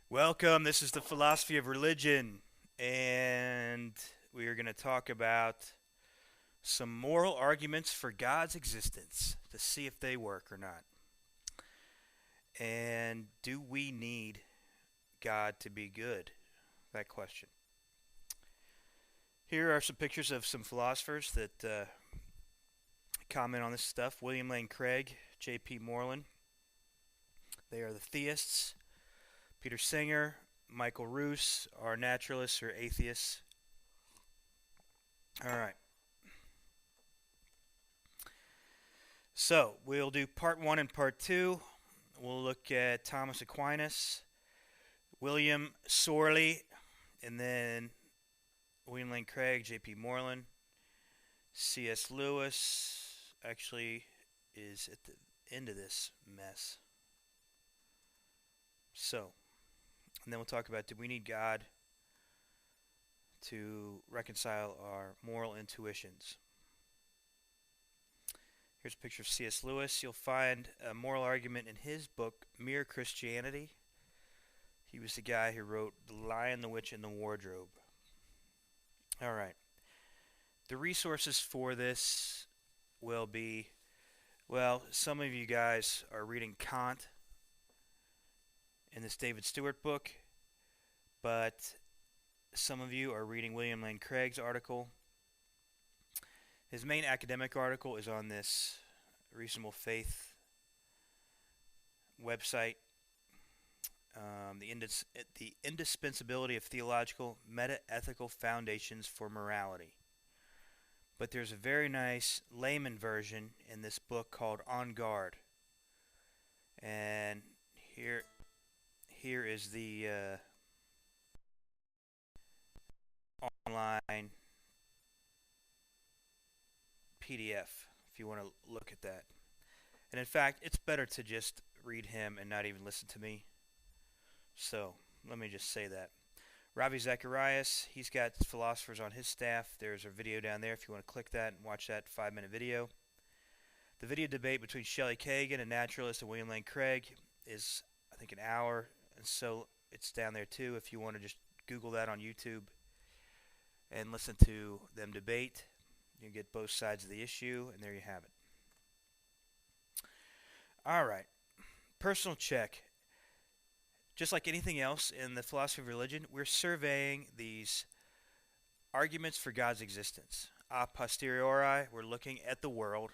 Welcome. This is the philosophy of religion, and we are going to talk about some moral arguments for God's existence to see if they work or not. And do we need God to be good? That question. Here are some pictures of some philosophers that comment on this stuff. William Lane Craig, J.P. Moreland. They are the theists. Peter Singer, Michael Roos are naturalists or atheists. All right. So we'll do part one and part two. We'll look at Thomas Aquinas, William Sorley, and then William Lane Craig, J.P. Moreland, C.S. Lewis actually is at the end of this mess. So, and then we'll talk about, do we need God to reconcile our moral intuitions? Here's a picture of C.S. Lewis. You'll find a moral argument in his book, Mere Christianity. He was the guy who wrote The Lion, the Witch, and the Wardrobe. All right. The resources for this will be, well, some of you guys are reading Kant in this David Stewart book, but some of you are reading William Lane Craig's article. His main academic article is on this Reasonable Faith website, the indispensability of theological meta-ethical foundations for morality. But there's a very nice layman version in this book called On Guard. And here is the online PDF if you want to look at that. And in fact, it's better to just read him and not even listen to me. So, let me just say that. Ravi Zacharias, he's got philosophers on his staff. There's a video down there if you want to click that and watch that 5-minute video. The video debate between Shelley Kagan, a naturalist, and William Lane Craig is, I think, an hour. And so it's down there too if you want to just Google that on YouTube and listen to them debate. You get both sides of the issue, and there you have it. All right. Personal check. Just like anything else in the philosophy of religion, we're surveying these arguments for God's existence. A posteriori, we're looking at the world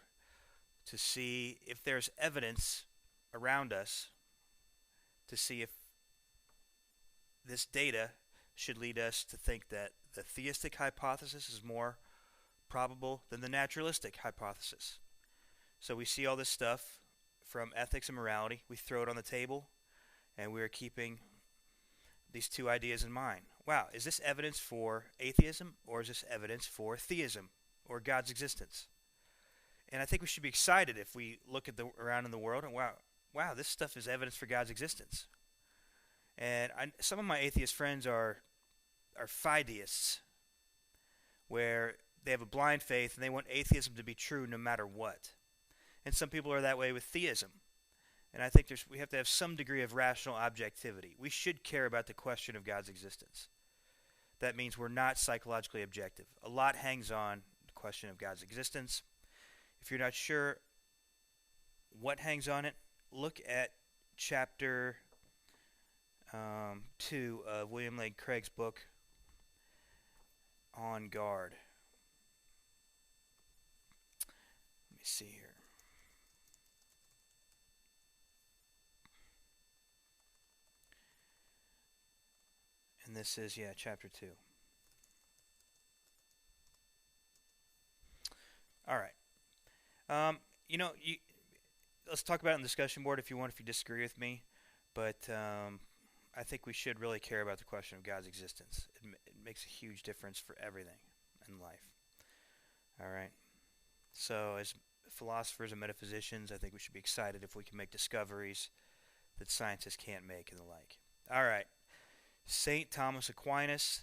to see if there's evidence around us, to see if this data should lead us to think that the theistic hypothesis is more probable than the naturalistic hypothesis. So we see all this stuff from ethics and morality. We throw it on the table, and we are keeping these two ideas in mind. Wow, is this evidence for atheism, or is this evidence for theism, or God's existence? And I think we should be excited if we look at around in the world and wow, this stuff is evidence for God's existence. And some of my atheist friends are fideists, where they have a blind faith and they want atheism to be true no matter what. And some people are that way with theism. And I think we have to have some degree of rational objectivity. We should care about the question of God's existence. That means we're not psychologically objective. A lot hangs on the question of God's existence. If you're not sure what hangs on it, look at chapter 2 of William Lane Craig's book, On Guard. Let me see here. And this is, chapter 2. All right. Let's talk about it in the discussion board if you want, if you disagree with me. But I think we should really care about the question of God's existence. It makes a huge difference for everything in life. All right. So as philosophers and metaphysicians, I think we should be excited if we can make discoveries that scientists can't make and the like. All right. St. Thomas Aquinas,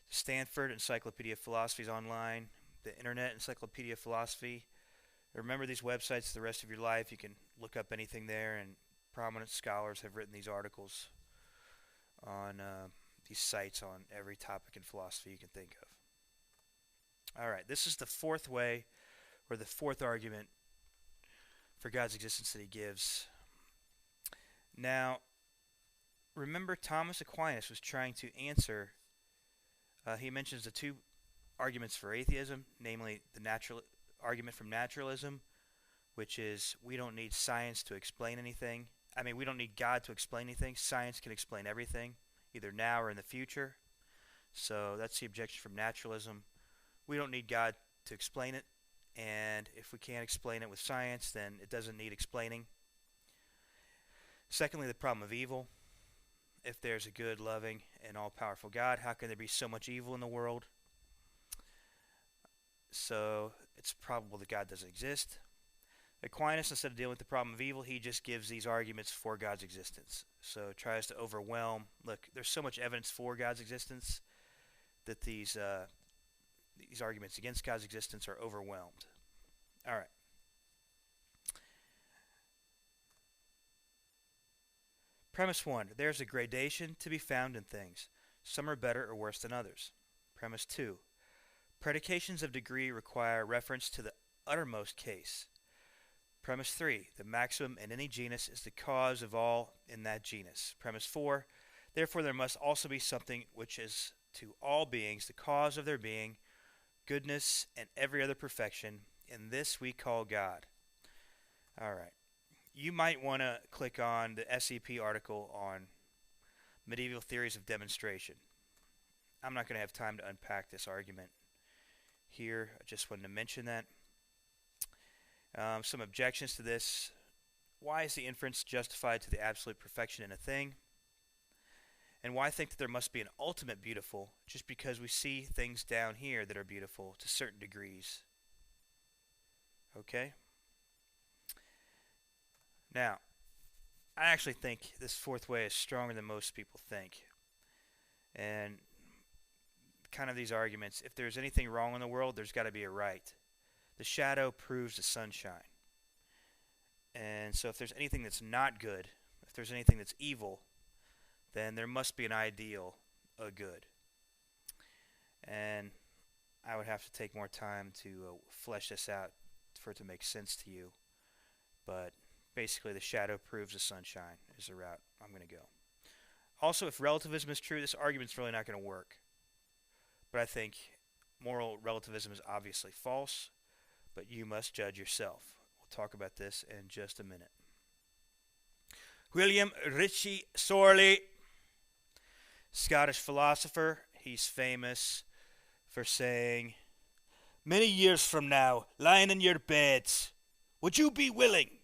Stanford Encyclopedia of Philosophy is online, the Internet Encyclopedia of Philosophy. Remember these websites the rest of your life. You can look up anything there, and prominent scholars have written these articles on these sites on every topic in philosophy you can think of. All right, this is the fourth way, or the fourth argument for God's existence that he gives. Now, remember, Thomas Aquinas was trying to answer. He mentions the two arguments for atheism, namely the natural argument from naturalism, which is we don't need science to explain anything. I mean, we don't need God to explain anything. Science can explain everything, either now or in the future. So that's the objection from naturalism. We don't need God to explain it, and if we can't explain it with science, then it doesn't need explaining. Secondly, the problem of evil. If there's a good, loving, and all-powerful God, how can there be so much evil in the world? So it's probable that God doesn't exist. Aquinas, instead of dealing with the problem of evil, he just gives these arguments for God's existence. So it tries to overwhelm. Look, there's so much evidence for God's existence that these arguments against God's existence are overwhelmed. All right. Premise 1. There's a gradation to be found in things. Some are better or worse than others. Premise 2. Predications of degree require reference to the uttermost case. Premise 3. The maximum in any genus is the cause of all in that genus. Premise 4. Therefore there must also be something which is to all beings the cause of their being, goodness, and every other perfection, and this we call God. All right. You might want to click on the SEP article on medieval theories of demonstration. I'm not going to have time to unpack this argument here. I just wanted to mention that. Some objections to this. Why is the inference justified to the absolute perfection in a thing? And why think that there must be an ultimate beautiful just because we see things down here that are beautiful to certain degrees? Okay? Now, I actually think this fourth way is stronger than most people think. And kind of these arguments, if there's anything wrong in the world, there's got to be a right. The shadow proves the sunshine. And so if there's anything that's not good, if there's anything that's evil, then there must be an ideal of good. And I would have to take more time to flesh this out for it to make sense to you. But basically, the shadow proves the sunshine is the route I'm going to go. Also, if relativism is true, this argument's really not going to work. But I think moral relativism is obviously false, but you must judge yourself. We'll talk about this in just a minute. William Ritchie Sorley, Scottish philosopher. He's famous for saying, "Many years from now, lying in your beds, would you be willing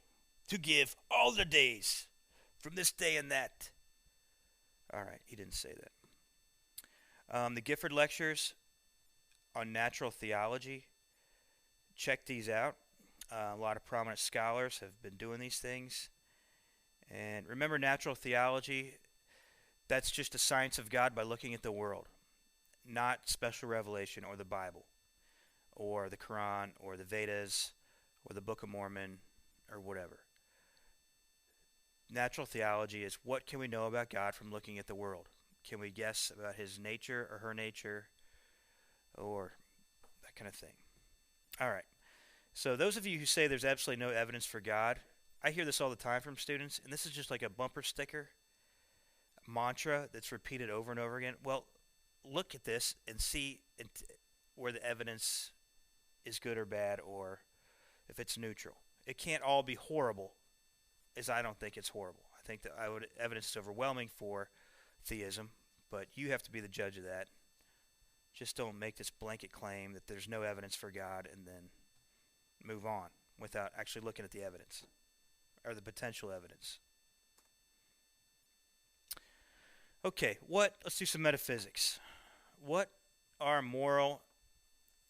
to give all the days from this day and that?" All right, he didn't say that. The Gifford Lectures on Natural Theology. Check these out. A lot of prominent scholars have been doing these things. And remember, natural theology, that's just the science of God by looking at the world, not special revelation or the Bible or the Quran or the Vedas or the Book of Mormon or whatever. Natural theology is what can we know about God from looking at the world? Can we guess about his nature or her nature or that kind of thing? All right. So those of you who say there's absolutely no evidence for God, I hear this all the time from students, and this is just like a bumper sticker mantra that's repeated over and over again. Well, look at this and see where the evidence is good or bad, or if it's neutral. It can't all be horrible, as I don't think it's horrible. I think that evidence is overwhelming for theism, but you have to be the judge of that. Just don't make this blanket claim that there's no evidence for God and then move on without actually looking at the evidence or the potential evidence. Okay, let's do some metaphysics. What are moral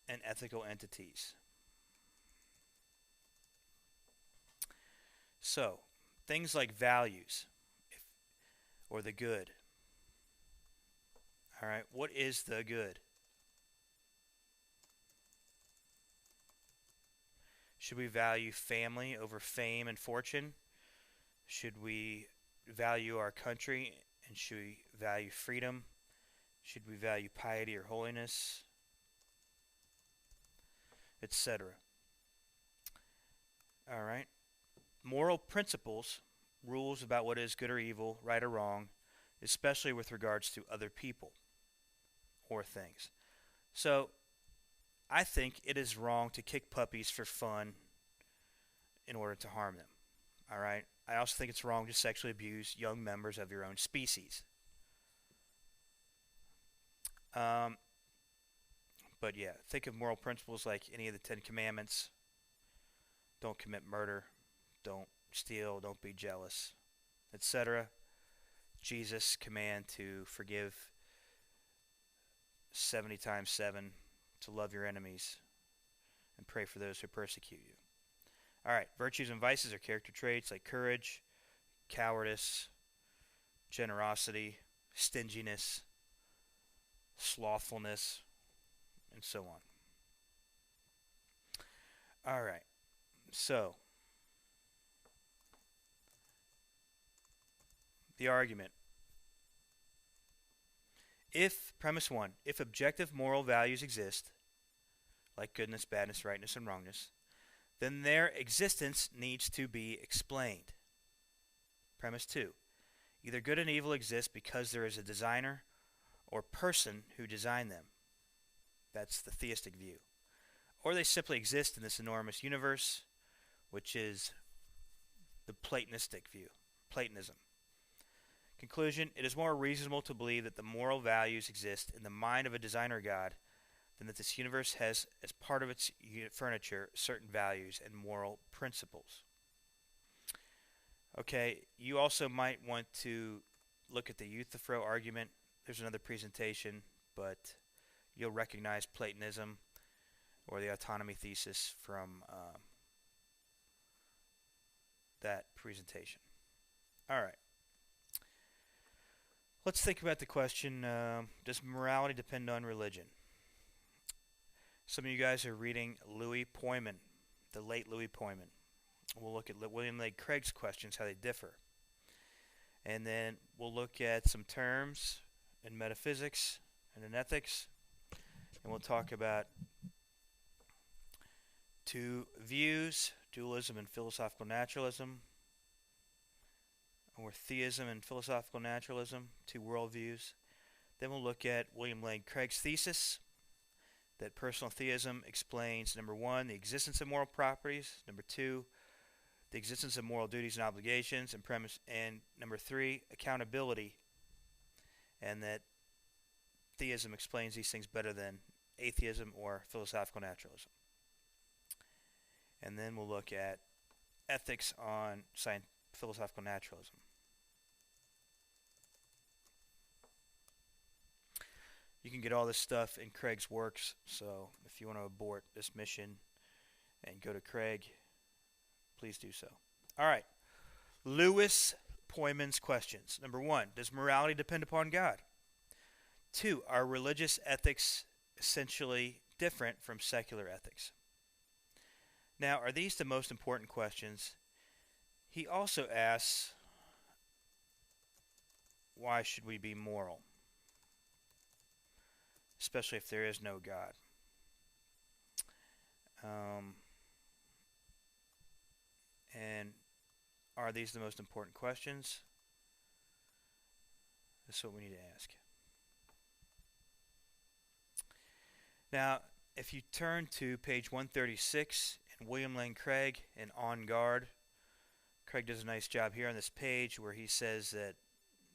and ethical entities? So, things like values or the good. All right, what is the good? Should we value family over fame and fortune? Should we value our country And should we value freedom? Should we value piety or holiness? Etc. All right. Moral principles, rules about what is good or evil, right or wrong, especially with regards to other people or things. So, I think it is wrong to kick puppies for fun in order to harm them. All right. I also think it's wrong to sexually abuse young members of your own species. Um, but yeah, think of moral principles like any of the Ten Commandments. Don't commit murder. Don't steal. Don't be jealous, etc. Jesus' command to forgive 70 times 7, to love your enemies, and pray for those who persecute you. All right, virtues and vices are character traits like courage, cowardice, generosity, stinginess, slothfulness, and so on. All right, so the argument. Premise 1, if objective moral values exist, like goodness, badness, rightness, and wrongness, then their existence needs to be explained. Premise 2, either good and evil exist because there is a designer or person who designed them. That's the theistic view. Or they simply exist in this enormous universe, which is the Platonistic view, Platonism. Conclusion, it is more reasonable to believe that the moral values exist in the mind of a designer God than that this universe has, as part of its furniture, certain values and moral principles. Okay, you also might want to look at the Euthyphro argument. There's another presentation, but you'll recognize Platonism or the autonomy thesis from that presentation. All right. Let's think about the question, does morality depend on religion? Some of you guys are reading Louis Poyman, the late Louis Poyman. We'll look at William Lane Craig's questions, how they differ. And then we'll look at some terms in metaphysics and in ethics. And we'll talk about two views, dualism and philosophical naturalism, or theism and philosophical naturalism, two worldviews. Then we'll look at William Lane Craig's thesis that personal theism explains, number 1, the existence of moral properties, number 2, the existence of moral duties and obligations, and number 3, accountability, and that theism explains these things better than atheism or philosophical naturalism. And then we'll look at ethics on philosophical naturalism. You can get all this stuff in Craig's works, so if you want to abort this mission and go to Craig, please do so. All right. Louis Poyman's questions. Number 1, does morality depend upon God? 2, are religious ethics essentially different from secular ethics? Now, are these the most important questions? He also asks, why should we be moral? Especially if there is no God. And are these the most important questions? That's what we need to ask. Now, if you turn to page 136 in William Lane Craig in On Guard, Craig does a nice job here on this page where he says that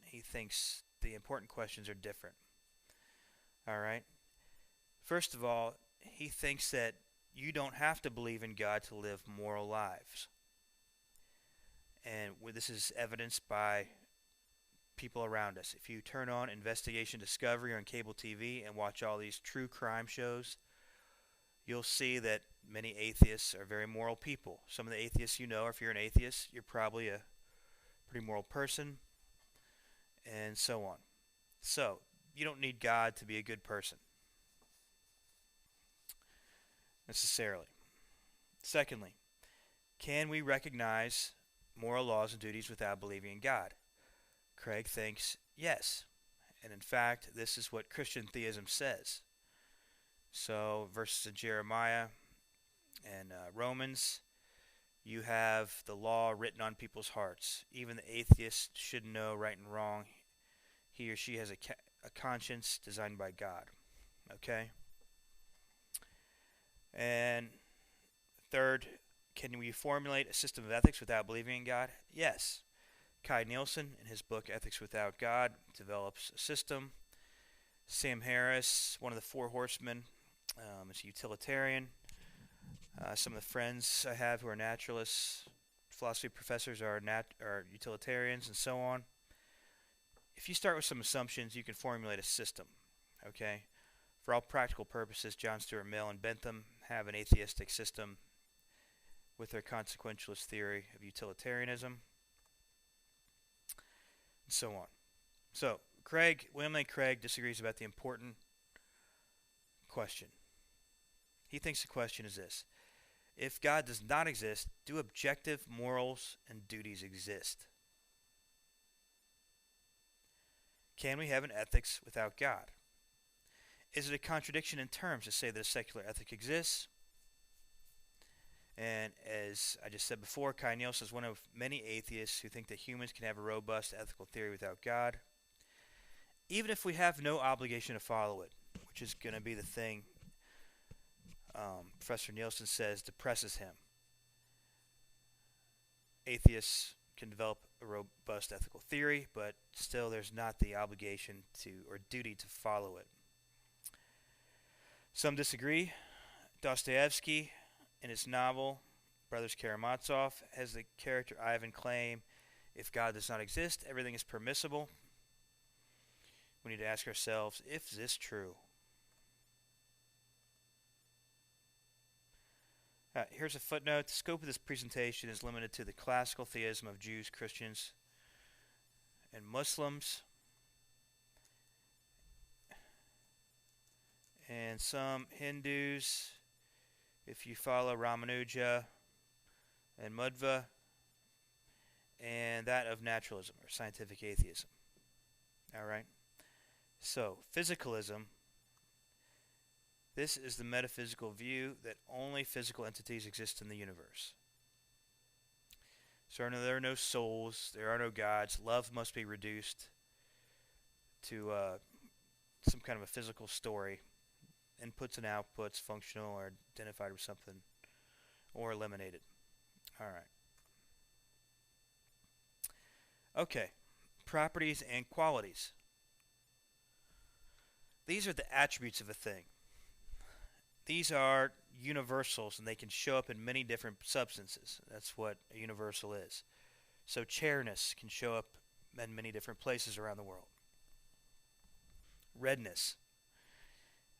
he thinks the important questions are different. All right. First of all, he thinks that you don't have to believe in God to live moral lives. And this is evidenced by people around us. If you turn on Investigation Discovery on cable TV and watch all these true crime shows, you'll see that many atheists are very moral people. Some of the atheists you know, if you're an atheist, you're probably a pretty moral person, and so on. So, you don't need God to be a good person, necessarily. Secondly, can we recognize moral laws and duties without believing in God? Craig thinks yes. And in fact, this is what Christian theism says. So, verses in Jeremiah and Romans, you have the law written on people's hearts. Even the atheist should know right and wrong. He or she has a conscience designed by God. Okay? And third, can we formulate a system of ethics without believing in God? Yes. Kai Nielsen, in his book Ethics Without God, develops a system. Sam Harris, one of the four horsemen, is a utilitarian. Some of the friends I have who are naturalists, philosophy professors are utilitarians, and so on. If you start with some assumptions, you can formulate a system. Okay? For all practical purposes, John Stuart Mill and Bentham have an atheistic system with their consequentialist theory of utilitarianism, and so on. So, William Lane Craig disagrees about the important question. He thinks the question is this: if God does not exist, do objective morals and duties exist? Can we have an ethics without God? Is it a contradiction in terms to say that a secular ethic exists? And as I just said before, Kai Nielsen is one of many atheists who think that humans can have a robust ethical theory without God, even if we have no obligation to follow it, which is going to be the thing Professor Nielsen says depresses him. Atheists can develop a robust ethical theory, but still there's not the obligation to or duty to follow it. Some disagree. Dostoevsky, in his novel Brothers Karamazov, has the character Ivan claim, if God does not exist, everything is permissible. We need to ask ourselves, is this true? Here's a footnote. The scope of this presentation is limited to the classical theism of Jews, Christians, and Muslims, and some Hindus, if you follow Ramanuja and Madhva, and that of naturalism or scientific atheism. All right. So, physicalism. This is the metaphysical view that only physical entities exist in the universe. So there are no souls, there are no gods. Love must be reduced to some kind of a physical story. Inputs and outputs, functional or identified with something, or eliminated. All right. Okay. Properties and qualities. These are the attributes of a thing. These are universals, and they can show up in many different substances. That's what a universal is. So chairness can show up in many different places around the world. Redness.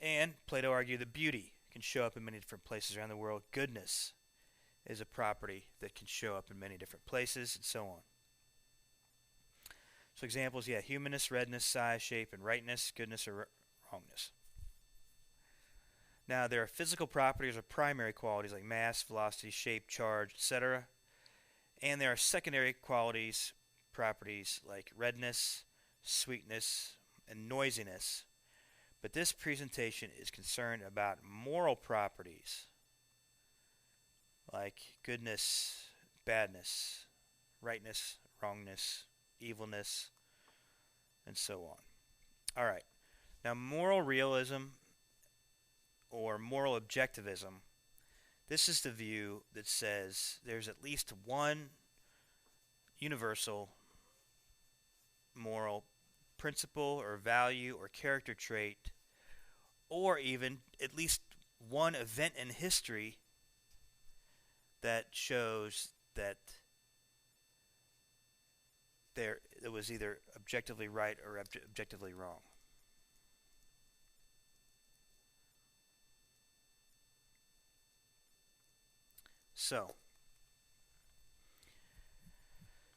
And Plato argued that beauty can show up in many different places around the world. Goodness is a property that can show up in many different places, and so on. So examples, humanness, redness, size, shape, and rightness, goodness or wrongness. Now, there are physical properties or primary qualities like mass, velocity, shape, charge, etc. And there are secondary qualities, properties like redness, sweetness, and noisiness. But this presentation is concerned about moral properties like goodness, badness, rightness, wrongness, evilness, and so on. All right. Now, moral realism or moral objectivism, this is the view that says there's at least one universal moral principle or value or character trait, or even at least one event in history that shows that it was either objectively right or objectively wrong. So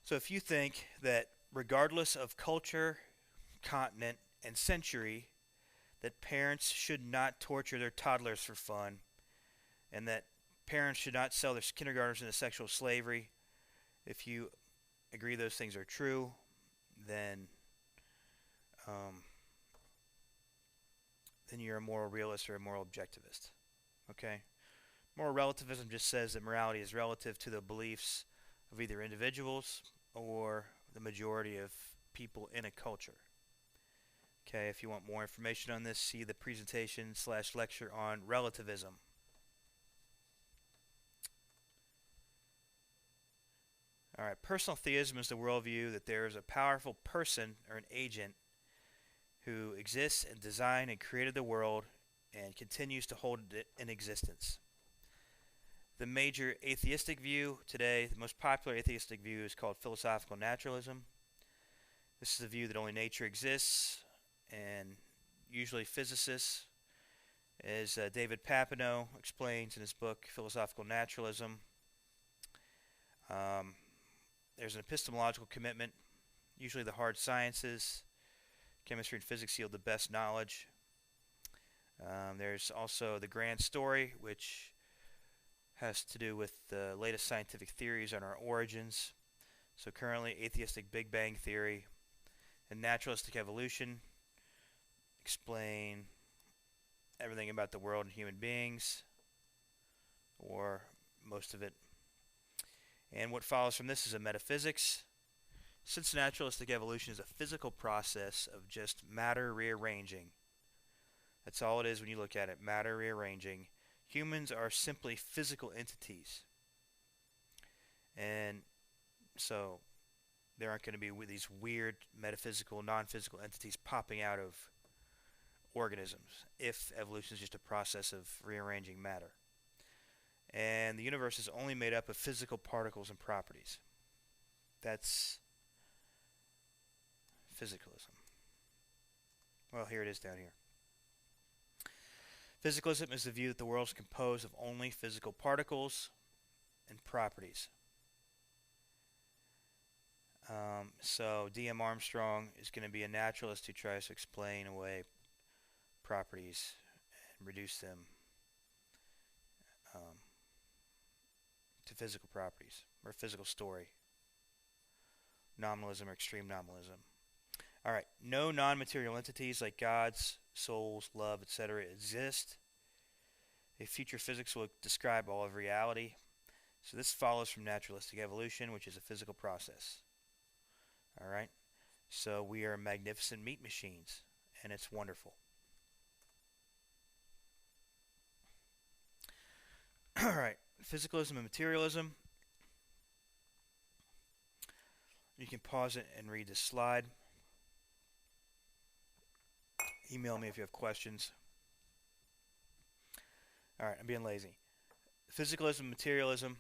if you think that regardless of culture, continent, and century, that parents should not torture their toddlers for fun, and that parents should not sell their kindergartners into sexual slavery, if you agree those things are true, then um, then you're a moral realist or a moral objectivist. Okay? Moral relativism just says that morality is relative to the beliefs of either individuals or the majority of people in a culture. Okay, if you want more information on this, see the presentation/lecture on relativism. Alright, personal theism is the worldview that there is a powerful person or an agent who exists and designed and created the world and continues to hold it in existence. The major atheistic view today, the most popular atheistic view, is called philosophical naturalism. This is the view that only nature exists, and usually physicists, as David Papineau explains in his book Philosophical Naturalism, there's an epistemological commitment. Usually the hard sciences, chemistry and physics, yield the best knowledge. There's also the grand story, which has to do with the latest scientific theories on our origins. So currently, atheistic Big Bang theory and naturalistic evolution explain everything about the world and human beings, or most of it. And what follows from this is a metaphysics. Since naturalistic evolution is a physical process of just matter rearranging, that's all it is when you look at it, matter rearranging. Humans are simply physical entities. And so there aren't going to be these weird metaphysical, non-physical entities popping out of organisms if evolution is just a process of rearranging matter. And the universe is only made up of physical particles and properties. That's physicalism. Well, here it is down here. Physicalism is the view that the world is composed of only physical particles and properties. So D.M. Armstrong is going to be a naturalist who tries to explain away properties and reduce them to physical properties or physical story. Nominalism or extreme nominalism. Alright, no non-material entities like gods, souls, love, etc. exist. A future physics will describe all of reality. So this follows from naturalistic evolution, which is a physical process. Alright, so we are magnificent meat machines, and it's wonderful. Alright, physicalism and materialism. You can pause it and read this slide. Email me if you have questions. Alright, I'm being lazy. Physicalism, materialism,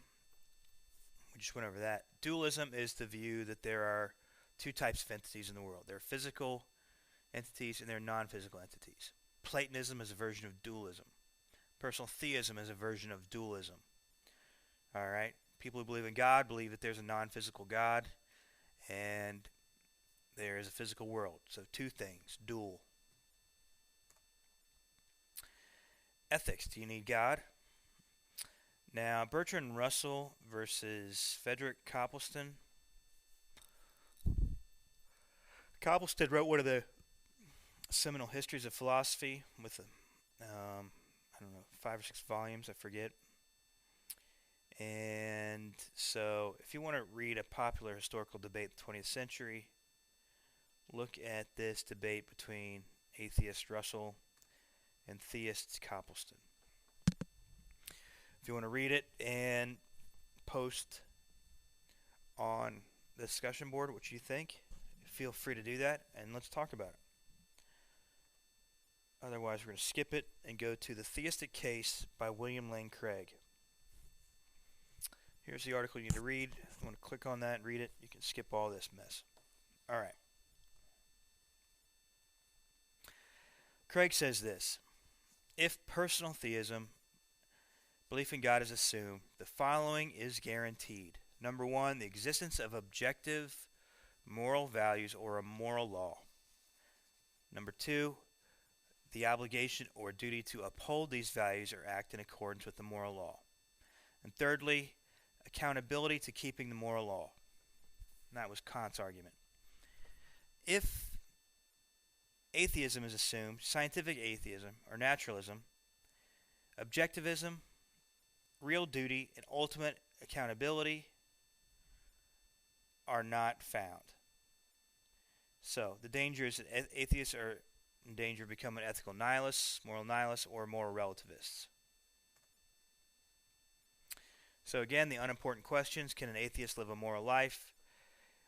we just went over that. Dualism is the view that there are two types of entities in the world. There are physical entities and there are non-physical entities. Platonism is a version of dualism. Personal theism is a version of dualism. Alright, people who believe in God believe that there's a non-physical God and there is a physical world. So two things, dual. Ethics, do you need God? Now, Bertrand Russell versus Frederick Copleston. Copleston wrote one of the seminal histories of philosophy with, I don't know, 5 or 6 volumes, I forget. And so, if you want to read a popular historical debate in the 20th century, look at this debate between atheist Russell and theist Copleston. If you want to read it and post on the discussion board what you think, feel free to do that and let's talk about it. Otherwise, we're going to skip it and go to The Theistic Case by William Lane Craig. Here's the article you need to read. If you want to click on that and read it, you can skip all this mess. Alright. Craig says this: if personal theism, belief in God, is assumed, the following is guaranteed. Number 1, the existence of objective moral values or a moral law. Number 2, the obligation or duty to uphold these values or act in accordance with the moral law. And thirdly, accountability to keeping the moral law. And that was Kant's argument. If atheism is assumed, scientific atheism or naturalism, objectivism, real duty, and ultimate accountability are not found. So the danger is that atheists are in danger of becoming ethical nihilists, or moral relativists. So again, the unimportant questions: can an atheist live a moral life?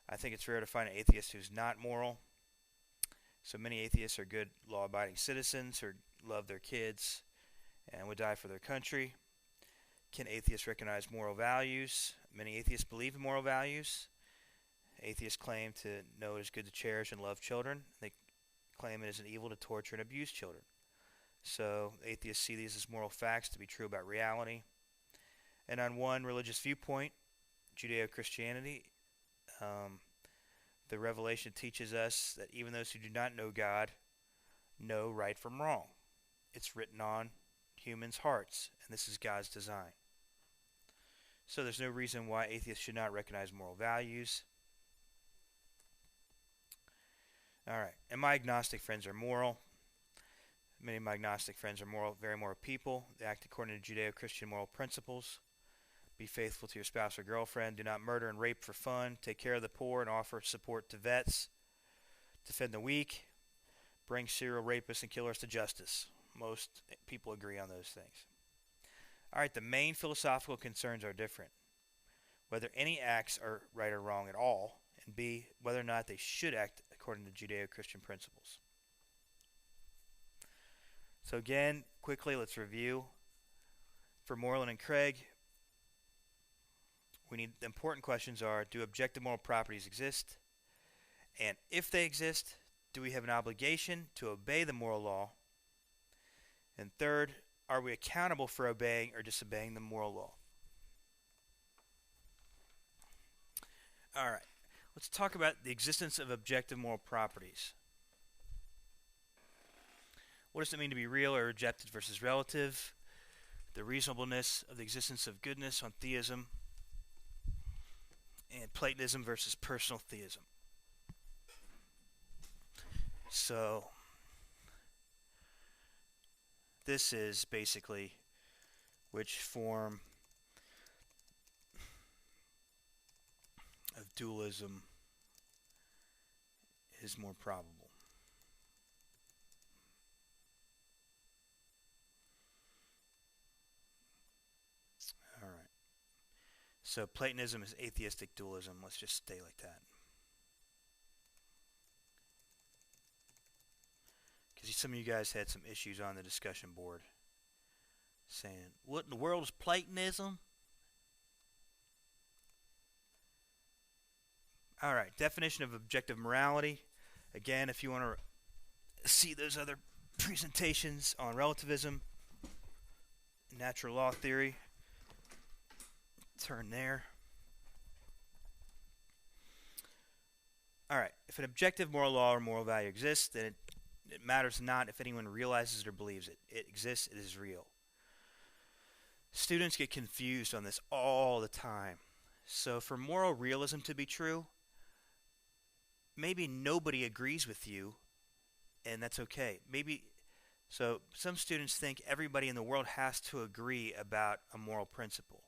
I think it's rare to find an atheist who's not moral. So many atheists are good, law-abiding citizens who love their kids and would die for their country. Can atheists recognize moral values? Many atheists believe in moral values. Atheists claim to know it is good to cherish and love children. They claim it is an evil to torture and abuse children. So atheists see these as moral facts to be true about reality. And on one religious viewpoint, Judeo-Christianity, the revelation teaches us that even those who do not know God know right from wrong. It's written on humans' hearts, and this is God's design. So there's no reason why atheists should not recognize moral values. Alright, and my agnostic friends are moral. Many of my agnostic friends are moral, very moral people. They act according to Judeo-Christian moral principles. Be faithful to your spouse or girlfriend. Do not murder and rape for fun. Take care of the poor and offer support to vets. Defend the weak. Bring serial rapists and killers to justice. Most people agree on those things. Alright, the main philosophical concerns are different. Whether any acts are right or wrong at all, and B, whether or not they should act according to Judeo-Christian principles. So again, quickly, let's review. For Moreland and Craig, the important questions are: do objective moral properties exist? And if they exist, do we have an obligation to obey the moral law? And third, are we accountable for obeying or disobeying the moral law? Alright, let's talk about the existence of objective moral properties. What does it mean to be real or objective versus relative? The reasonableness of the existence of goodness on theism, and Platonism versus personal theism. So this is basically which form of dualism is more probable. All right. So Platonism is atheistic dualism. Let's just stay like that. Because some of you guys had some issues on the discussion board saying, what in the world is Platonism? Alright, definition of objective morality. Again, if you want to see those other presentations on relativism, natural law theory, turn there. Alright, if an objective moral law or moral value exists, then it matters not if anyone realizes it or believes it. It exists, it is real. Students get confused on this all the time. So for moral realism to be true, maybe nobody agrees with you, and that's okay. So some students think everybody in the world has to agree about a moral principle.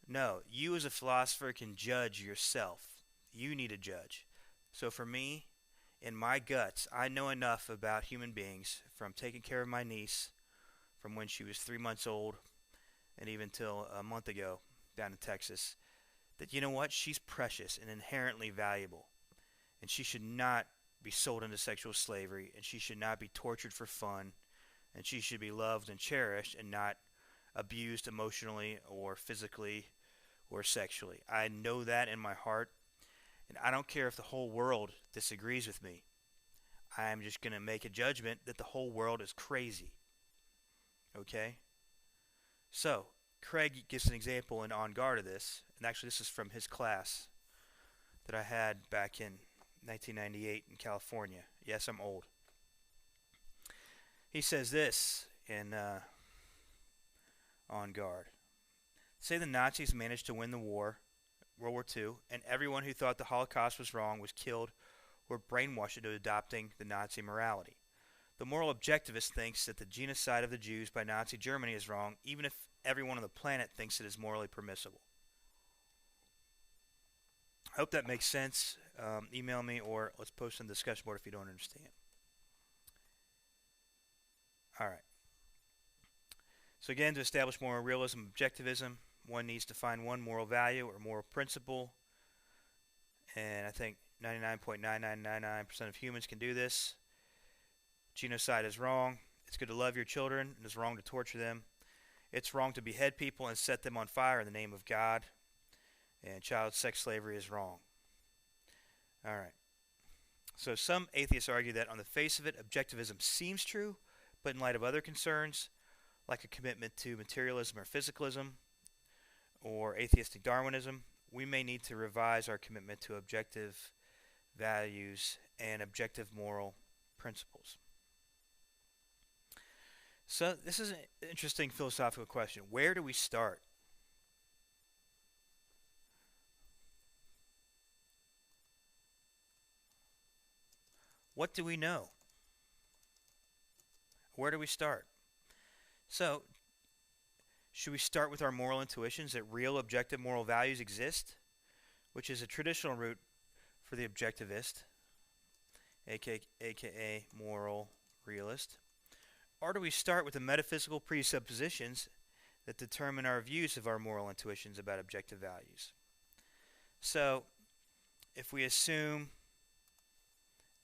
No, you as a philosopher can judge yourself. You need a judge. So for me, in my guts, I know enough about human beings, from taking care of my niece from when she was 3 months old and even till a month ago down in Texas, that you know what? She's precious and inherently valuable. And she should not be sold into sexual slavery, and she should not be tortured for fun, and she should be loved and cherished and not abused emotionally or physically or sexually. I know that in my heart, and I don't care if the whole world disagrees with me. I'm just going to make a judgment that the whole world is crazy. Okay? So, Craig gives an example in On Guard of this, and actually this is from his class that I had back in 1998 in California. Yes, I'm old. He says this in On Guard. Say the Nazis managed to win the war, World War II, and everyone who thought the Holocaust was wrong was killed who are brainwashed into adopting the Nazi morality. The moral objectivist thinks that the genocide of the Jews by Nazi Germany is wrong, even if everyone on the planet thinks it is morally permissible. I hope that makes sense. Email me or let's post in the discussion board if you don't understand. Alright. So again, to establish moral realism and objectivism, one needs to find one moral value or moral principle. And I think 99.9999% of humans can do this. Genocide is wrong. It's good to love your children, and it's wrong to torture them. It's wrong to behead people and set them on fire in the name of God. And child sex slavery is wrong. Alright. So some atheists argue that on the face of it, objectivism seems true, but in light of other concerns, like a commitment to materialism or physicalism, or atheistic Darwinism, we may need to revise our commitment to objective values and objective moral principles. So this is an interesting philosophical question. Where do we start? What do we know? Where do we start? So, should we start with our moral intuitions that real objective moral values exist, which is a traditional route for the objectivist, aka moral realist? Or do we start with the metaphysical presuppositions that determine our views of our moral intuitions about objective values? So, if we assume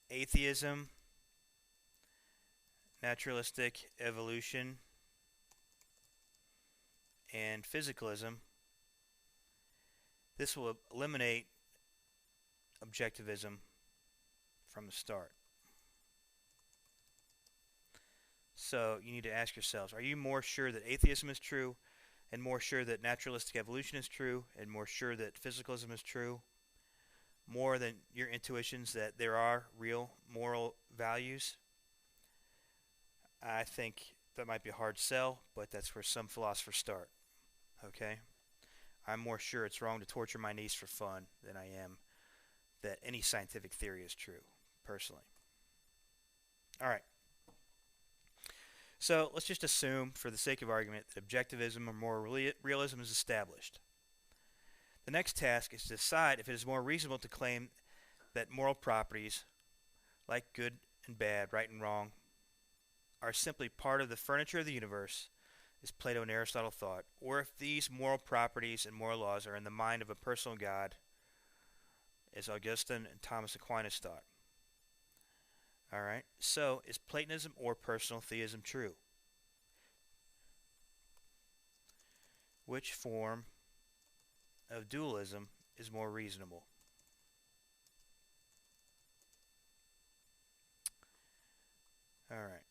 atheism, naturalistic evolution, and physicalism, this will eliminate objectivism from the start. So you need to ask yourselves, are you more sure that atheism is true, and more sure that naturalistic evolution is true, and more sure that physicalism is true, more than your intuitions that there are real moral values? I think that might be a hard sell, but that's where some philosophers start. Okay? I'm more sure it's wrong to torture my niece for fun than I am that any scientific theory is true, personally. Alright. So let's just assume, for the sake of argument, that objectivism or moral realism is established. The next task is to decide if it is more reasonable to claim that moral properties, like good and bad, right and wrong, are simply part of the furniture of the universe, as Plato and Aristotle thought, or if these moral properties and moral laws are in the mind of a personal God, as Augustine and Thomas Aquinas thought. Alright, so is Platonism or personal theism true? Which form of dualism is more reasonable? Alright.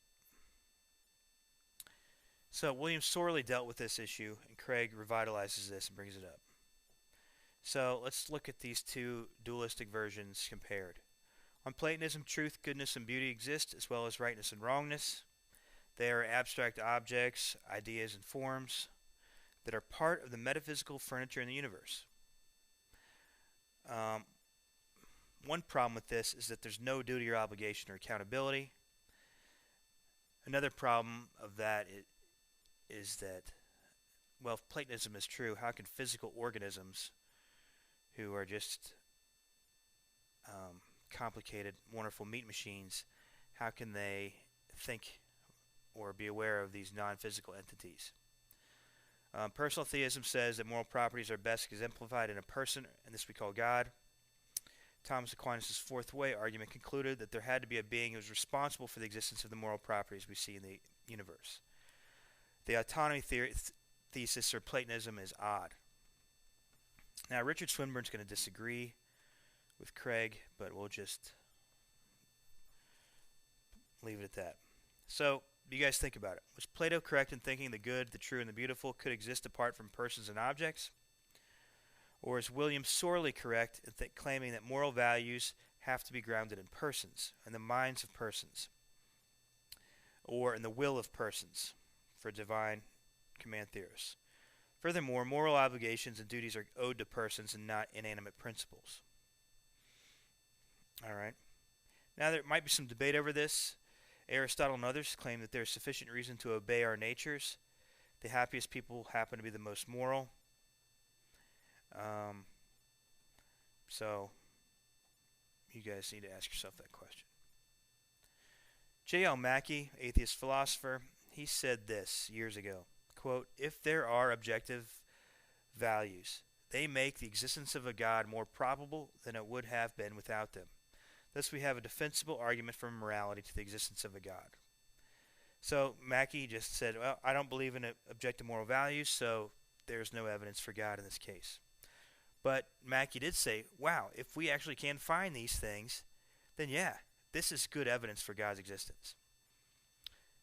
So William Sorley dealt with this issue, and Craig revitalizes this and brings it up. So let's look at these two dualistic versions compared. On Platonism, truth, goodness, and beauty exist, as well as rightness and wrongness. They are abstract objects, ideas, and forms that are part of the metaphysical furniture in the universe. One problem with this is that there's no duty or obligation or accountability. Another problem of that is that, well, if Platonism is true, how can physical organisms who are just complicated, wonderful meat machines, how can they think or be aware of these non-physical entities? Personal theism says that moral properties are best exemplified in a person, and this we call God. Thomas Aquinas' fourth way argument concluded that there had to be a being who was responsible for the existence of the moral properties we see in the universe. The autonomy thesis or Platonism is odd. Now, Richard Swinburne's going to disagree with Craig, but we'll just leave it at that. So, you guys think about it. Was Plato correct in thinking the good, the true, and the beautiful could exist apart from persons and objects? Or is William Sorley correct in claiming that moral values have to be grounded in persons, in the minds of persons, or in the will of persons, for divine command theorists? Furthermore, moral obligations and duties are owed to persons and not inanimate principles. Alright. Now, there might be some debate over this. Aristotle and others claim that there's sufficient reason to obey our natures. The happiest people happen to be the most moral. Um, so, you guys need to ask yourself that question. J.L. Mackie, atheist philosopher, he said this years ago, quote, "If there are objective values, they make the existence of a God more probable than it would have been without them. Thus we have a defensible argument for morality to the existence of a God." So Mackie just said, well, I don't believe in objective moral values, so there's no evidence for God in this case. But Mackie did say, wow, if we actually can find these things, then yeah, this is good evidence for God's existence.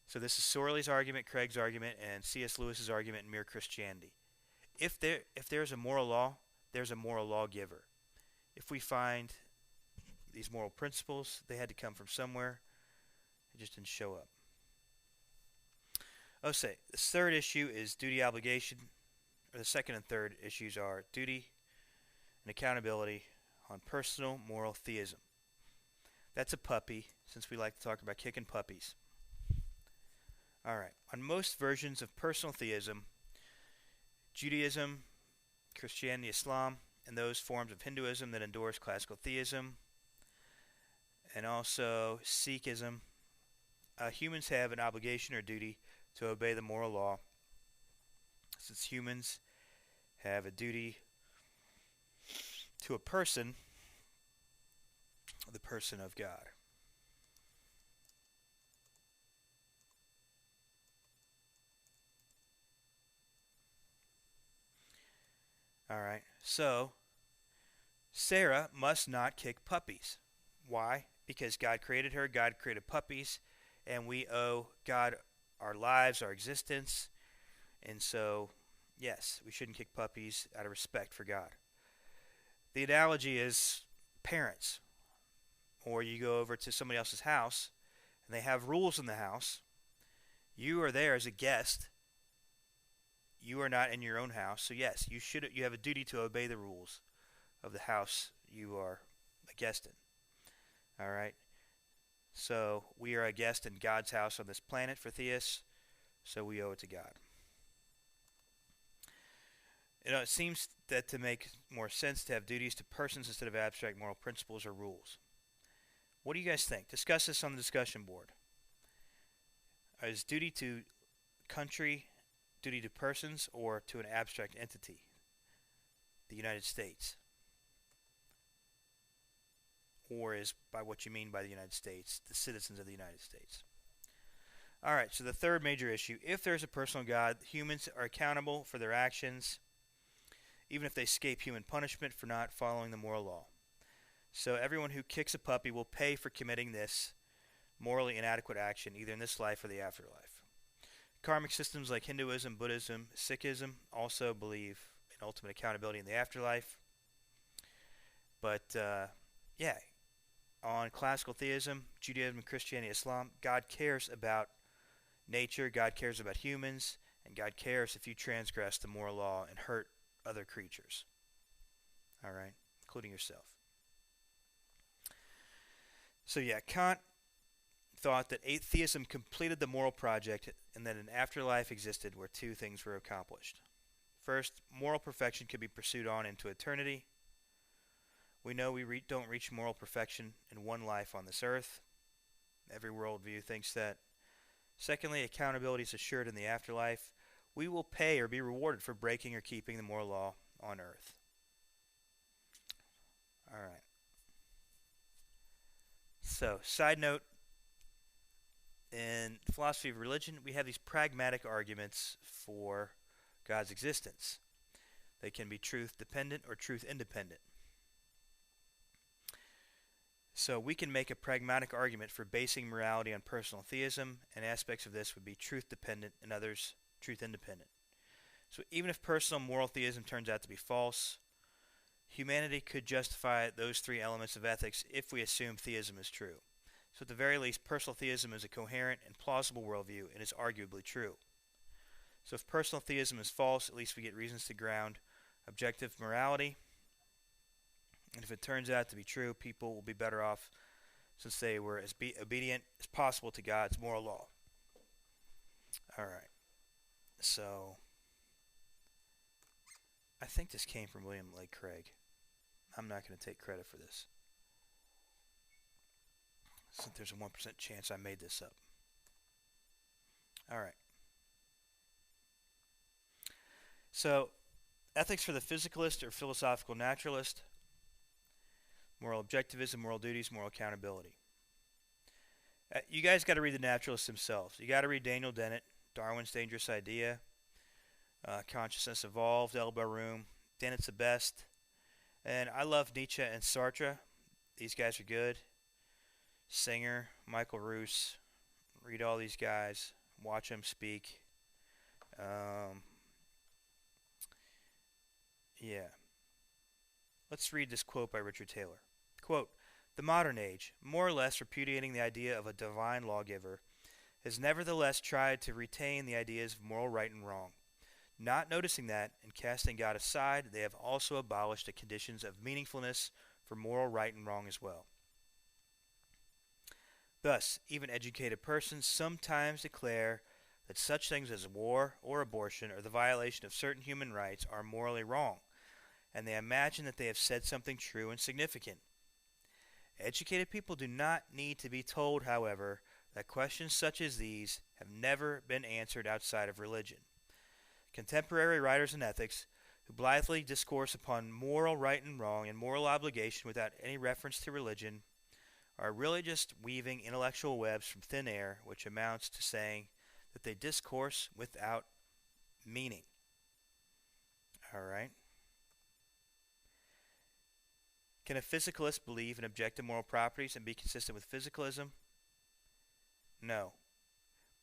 So this is Sorley's argument, Craig's argument, and C.S. Lewis's argument in Mere Christianity. If there's a moral law, there's a moral lawgiver. If we find these moral principles, they had to come from somewhere. It just didn't show up. Oh, say, the third issue is duty obligation, or the second and third issues are duty and accountability on personal moral theism. That's a puppy, since we like to talk about kicking puppies. Alright, on most versions of personal theism, Judaism, Christianity, Islam, and those forms of Hinduism that endorse classical theism, and also Sikhism, humans have an obligation or duty to obey the moral law, since humans have a duty to a person, the person of God. Alright, so Sarah must not kick puppies. Why? Because God created her, God created puppies, and we owe God our lives, our existence, and so, yes, we shouldn't kick puppies out of respect for God. The analogy is parents, or you go over to somebody else's house, and they have rules in the house. You are there as a guest. You are not in your own house, so yes, you have a duty to obey the rules of the house you are a guest in. Alright? So, we are a guest in God's house on this planet for theists, so we owe it to God. It seems that to make more sense to have duties to persons instead of abstract moral principles or rules. What do you guys think? Discuss this on the discussion board. Is duty to country duty to persons or to an abstract entity? The United States. Or is, by what you mean by the United States, the citizens of the United States. Alright, so the third major issue. If there's a personal God, humans are accountable for their actions, even if they escape human punishment for not following the moral law. So everyone who kicks a puppy will pay for committing this morally inadequate action, either in this life or the afterlife. Karmic systems like Hinduism, Buddhism, Sikhism also believe in ultimate accountability in the afterlife. But, yeah, on classical theism, Judaism, Christianity, Islam, God cares about nature, God cares about humans, and God cares if you transgress the moral law and hurt other creatures. Alright, including yourself. So yeah, Kant thought that atheism completed the moral project and that an afterlife existed where two things were accomplished. First, moral perfection could be pursued on into eternity. We know we don't reach moral perfection in one life on this earth. Every worldview thinks that. Secondly, accountability is assured in the afterlife. We will pay or be rewarded for breaking or keeping the moral law on earth. Alright. So, side note, in philosophy of religion, we have these pragmatic arguments for God's existence. They can be truth-dependent or truth-independent. So we can make a pragmatic argument for basing morality on personal theism, and aspects of this would be truth-dependent and others truth-independent. So even if personal moral theism turns out to be false, humanity could justify those three elements of ethics if we assume theism is true. So at the very least, personal theism is a coherent and plausible worldview and is arguably true. So if personal theism is false, at least we get reasons to ground objective morality. And if it turns out to be true, people will be better off since they were as obedient as possible to God's moral law. All right. So I think this came from William Lake Craig. I'm not going to take credit for this, since there's a 1% chance I made this up. All right. So, ethics for the physicalist or philosophical naturalist, moral objectivism, moral duties, moral accountability. You guys got to read the naturalists themselves. You got to read Daniel Dennett, Darwin's Dangerous Idea, Consciousness Evolved, Elbow Room. Dennett's the best. And I love Nietzsche and Sartre. These guys are good. Singer, Michael Roos. Read all these guys. Watch them speak. Yeah. Let's read this quote by Richard Taylor. Quote, "The modern age, more or less repudiating the idea of a divine lawgiver, has nevertheless tried to retain the ideas of moral right and wrong. Not noticing that, and casting God aside, they have also abolished the conditions of meaningfulness for moral right and wrong as well. Thus, even educated persons sometimes declare that such things as war or abortion or the violation of certain human rights are morally wrong, and they imagine that they have said something true and significant. Educated people do not need to be told, however, that questions such as these have never been answered outside of religion. Contemporary writers in ethics, who blithely discourse upon moral right and wrong and moral obligation without any reference to religion, are really just weaving intellectual webs from thin air, which amounts to saying that they discourse without meaning." All right. Can a physicalist believe in objective moral properties and be consistent with physicalism? No.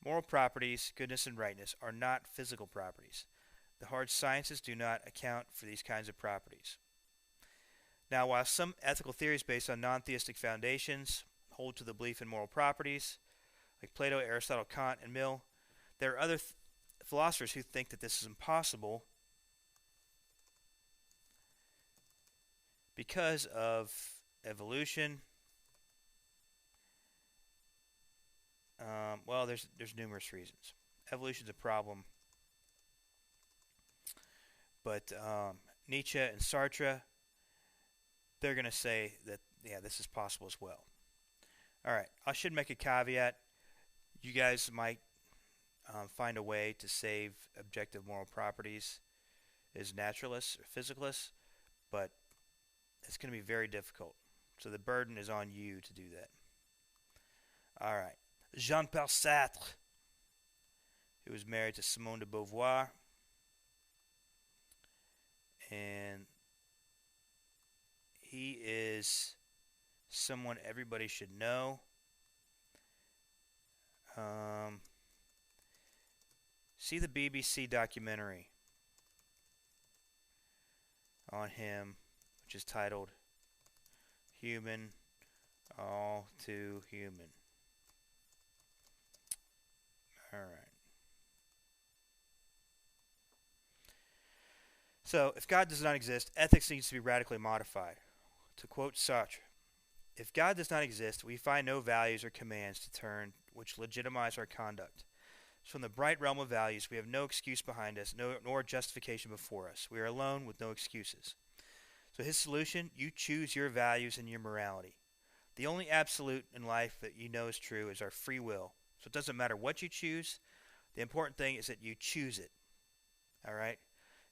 Moral properties, goodness and rightness, are not physical properties. The hard sciences do not account for these kinds of properties. Now, while some ethical theories based on non-theistic foundations hold to the belief in moral properties, like Plato, Aristotle, Kant, and Mill, there are other philosophers who think that this is impossible because of evolution. Well, there's numerous reasons. Evolution's a problem, but Nietzsche and Sartre, they're going to say that, yeah, this is possible as well. All right, I should make a caveat. You guys might find a way to save objective moral properties as naturalists or physicalists, but it's going to be very difficult. So the burden is on you to do that. All right. Jean-Paul Sartre, who was married to Simone de Beauvoir, and he is someone everybody should know. See the BBC documentary on him, which is titled Human, All Too Human. All right. So, if God does not exist, ethics needs to be radically modified. To quote Sartre, "If God does not exist, we find no values or commands to turn which legitimize our conduct. So in the bright realm of values, we have no excuse behind us, nor justification before us. We are alone with no excuses." So his solution, you choose your values and your morality. The only absolute in life that you know is true is our free will. So it doesn't matter what you choose. The important thing is that you choose it. All right?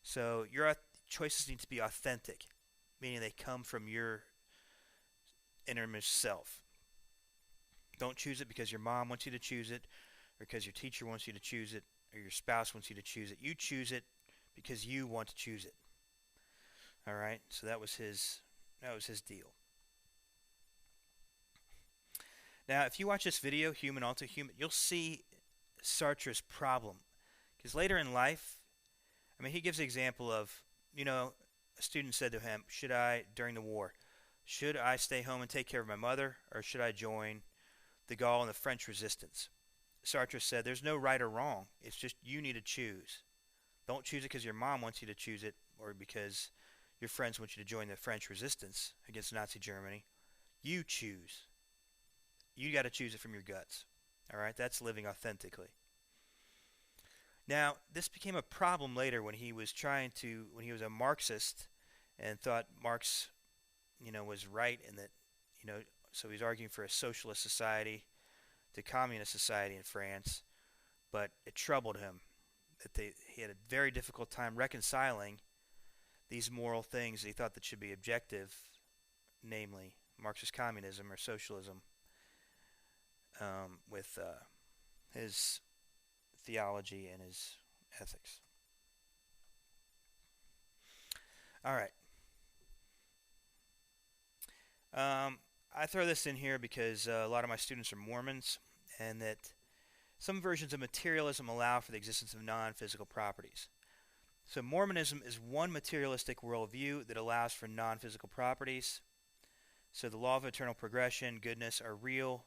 So your choices need to be authentic, meaning they come from your innermost self. Don't choose it because your mom wants you to choose it, or because your teacher wants you to choose it, or your spouse wants you to choose it. You choose it because you want to choose it. All right? So that was his deal. Now, if you watch this video, Human, All Too Human, you'll see Sartre's problem. Because later in life, he gives the example of, a student said to him, during the war, should I stay home and take care of my mother, or should I join the Gaul and the French resistance? Sartre said, there's no right or wrong. It's just you need to choose. Don't choose it because your mom wants you to choose it, or because your friends want you to join the French resistance against Nazi Germany. You choose. You got to choose it from your guts. All right, that's living authentically. Now, this became a problem later when he was when he was a Marxist and thought Marx, was right in that, you know, so he's arguing for a socialist society to communist society in France, but it troubled him that he had a very difficult time reconciling these moral things that he thought that should be objective, namely Marxist communism or socialism, with his theology and his ethics. All right. I throw this in here because a lot of my students are Mormons, and that some versions of materialism allow for the existence of non-physical properties. So Mormonism is one materialistic worldview that allows for non-physical properties. So the law of eternal progression, goodness, are real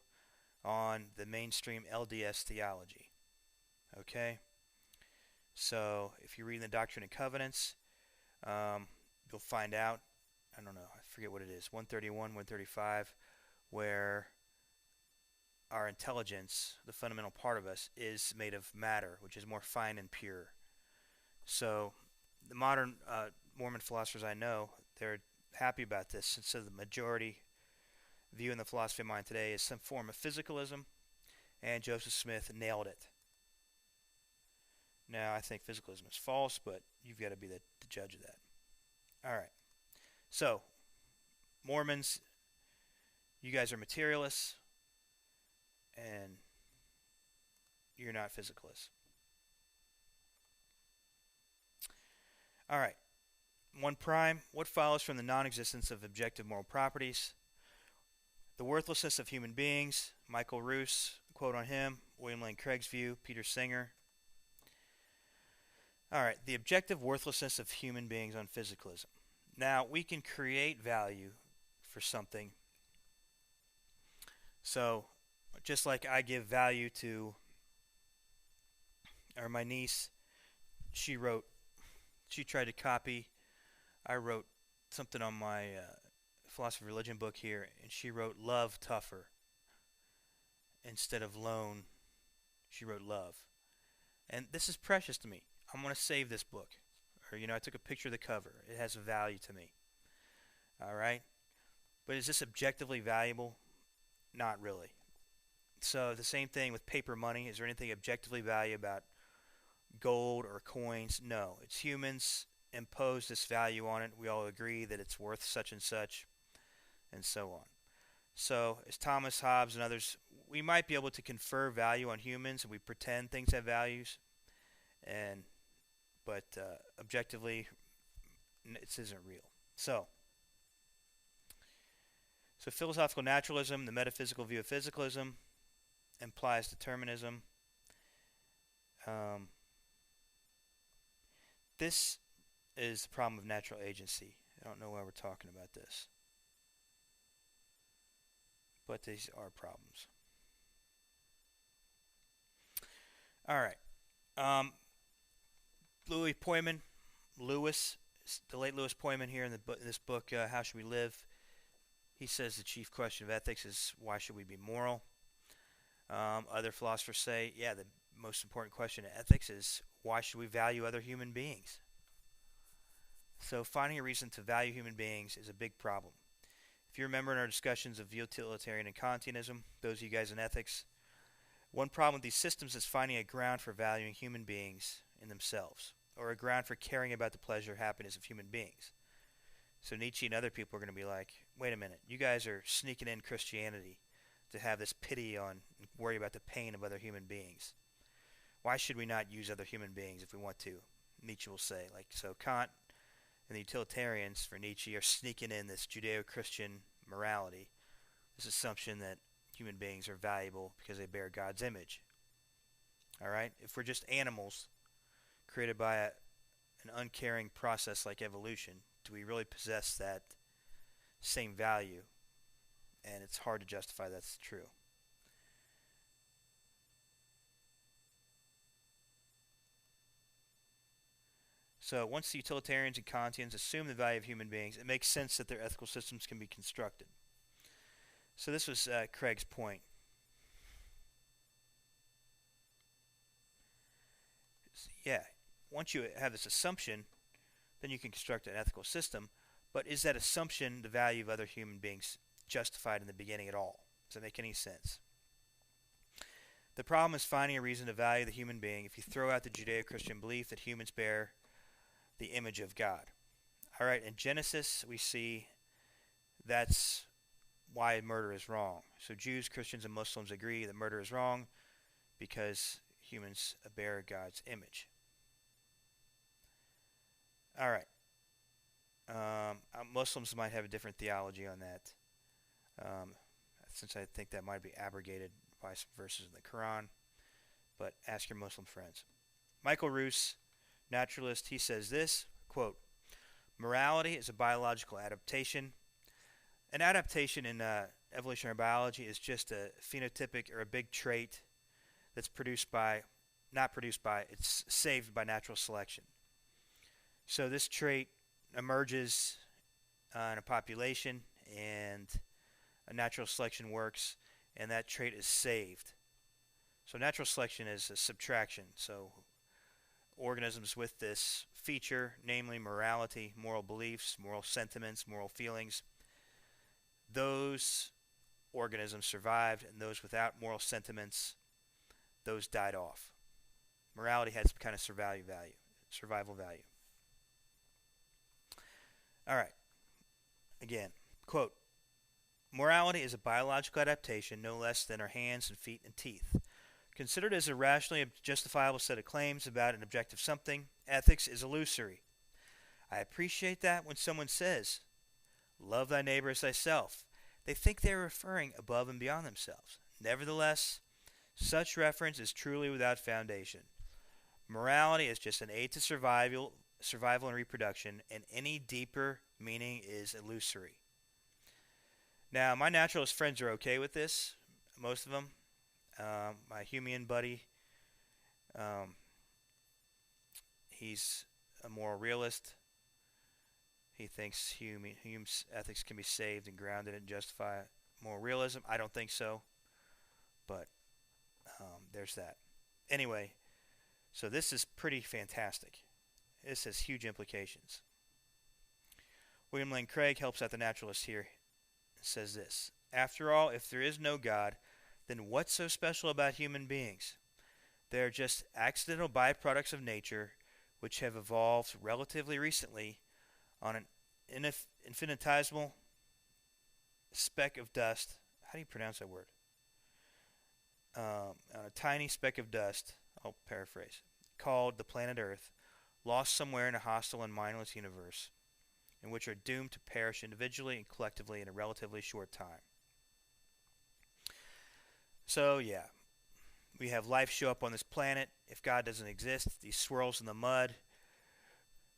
on the mainstream LDS theology. Okay? So if you read the Doctrine and Covenants, you'll find out, I don't know, I forget what it is, 131, 135, where our intelligence, the fundamental part of us, is made of matter, which is more fine and pure. So the modern Mormon philosophers I know, they're happy about this. And so the majority view in the philosophy of mind today is some form of physicalism, and Joseph Smith nailed it. Now, I think physicalism is false, but you've got to be the judge of that. All right. So, Mormons, you guys are materialists, and you're not physicalists. All right. 1 prime, what follows from the non-existence of objective moral properties? The worthlessness of human beings. Michael Roos, quote on him. William Lane Craig's view. Peter Singer. All right. The objective worthlessness of human beings on physicalism. Now, we can create value for something. So, just like I give value to, or my niece, she tried to copy, I wrote something on my philosophy of religion book here, and she wrote love tougher. Instead of lone, she wrote love. And this is precious to me. I'm going to save this book. Or, I took a picture of the cover. It has value to me. All right? But is this objectively valuable? Not really. So the same thing with paper money. Is there anything objectively valuable about gold or coins? No. It's humans impose this value on it. We all agree that it's worth such and such, and so on. So as Thomas Hobbes and others, we might be able to confer value on humans, and we pretend things have values, but objectively, it isn't real. So philosophical naturalism, the metaphysical view of physicalism, implies determinism. This is the problem of natural agency. I don't know why we're talking about this, but these are problems. All right. The late Louis Poyman here in this book, How Should We Live? He says the chief question of ethics is why should we be moral? Other philosophers say, the most important question in ethics is why should we value other human beings? So finding a reason to value human beings is a big problem. If you remember in our discussions of utilitarian and Kantianism, those of you guys in ethics, one problem with these systems is finding a ground for valuing human beings in themselves, or a ground for caring about the pleasure or happiness of human beings. So Nietzsche and other people are going to be like, wait a minute, you guys are sneaking in Christianity to have this pity on and worry about the pain of other human beings. Why should we not use other human beings if we want to? Nietzsche will say. So Kant and the utilitarians for Nietzsche are sneaking in this Judeo-Christian morality, this assumption that human beings are valuable because they bear God's image. All right? If we're just animals created by an uncaring process like evolution, do we really possess that same value? And it's hard to justify that's true. So once the utilitarians and Kantians assume the value of human beings, it makes sense that their ethical systems can be constructed. So this was Craig's point. yeah, once you have this assumption, then you can construct an ethical system. But is that assumption, the value of other human beings, justified in the beginning at all? Does that make any sense? The problem is finding a reason to value the human being if you throw out the Judeo-Christian belief that humans bear the image of God. All right, in Genesis, we see that's why murder is wrong. So Jews, Christians, and Muslims agree that murder is wrong because humans bear God's image. All right. Muslims might have a different theology on that, since I think that might be abrogated by some verses in the Quran. But ask your Muslim friends. Michael Roos, naturalist, he says this, quote, "Morality is a biological adaptation. An adaptation in evolutionary biology is just a phenotypic or a big trait that's it's saved by natural selection. So this trait emerges in a population, and a natural selection works, and that trait is saved. So natural selection is a subtraction. So organisms with this feature, namely morality, moral beliefs, moral sentiments, moral feelings, those organisms survived, and those without moral sentiments, those died off. Morality had some kind of survival value. All right. Again, quote, "Morality is a biological adaptation no less than our hands and feet and teeth. Considered as a rationally justifiable set of claims about an objective something, ethics is illusory. I appreciate that when someone says, 'Love thy neighbor as thyself,' they think they are referring above and beyond themselves. Nevertheless, such reference is truly without foundation. Morality is just an aid to survival and reproduction, and any deeper meaning is illusory." Now, my naturalist friends are okay with this, most of them. My Humean buddy, he's a moral realist. He thinks Hume's ethics can be saved and grounded in justified moral realism. I don't think so, but there's that. Anyway, so this is pretty fantastic. This has huge implications. William Lane Craig helps out the naturalist here. Says this, "After all, if there is no God, then what's so special about human beings? They are just accidental byproducts of nature which have evolved relatively recently on an infinitesimal speck of dust." How do you pronounce that word? On a tiny speck of dust, I'll paraphrase, called the planet Earth, lost somewhere in a hostile and mindless universe, and which are doomed to perish individually and collectively in a relatively short time. So, yeah, we have life show up on this planet. If God doesn't exist, these swirls in the mud,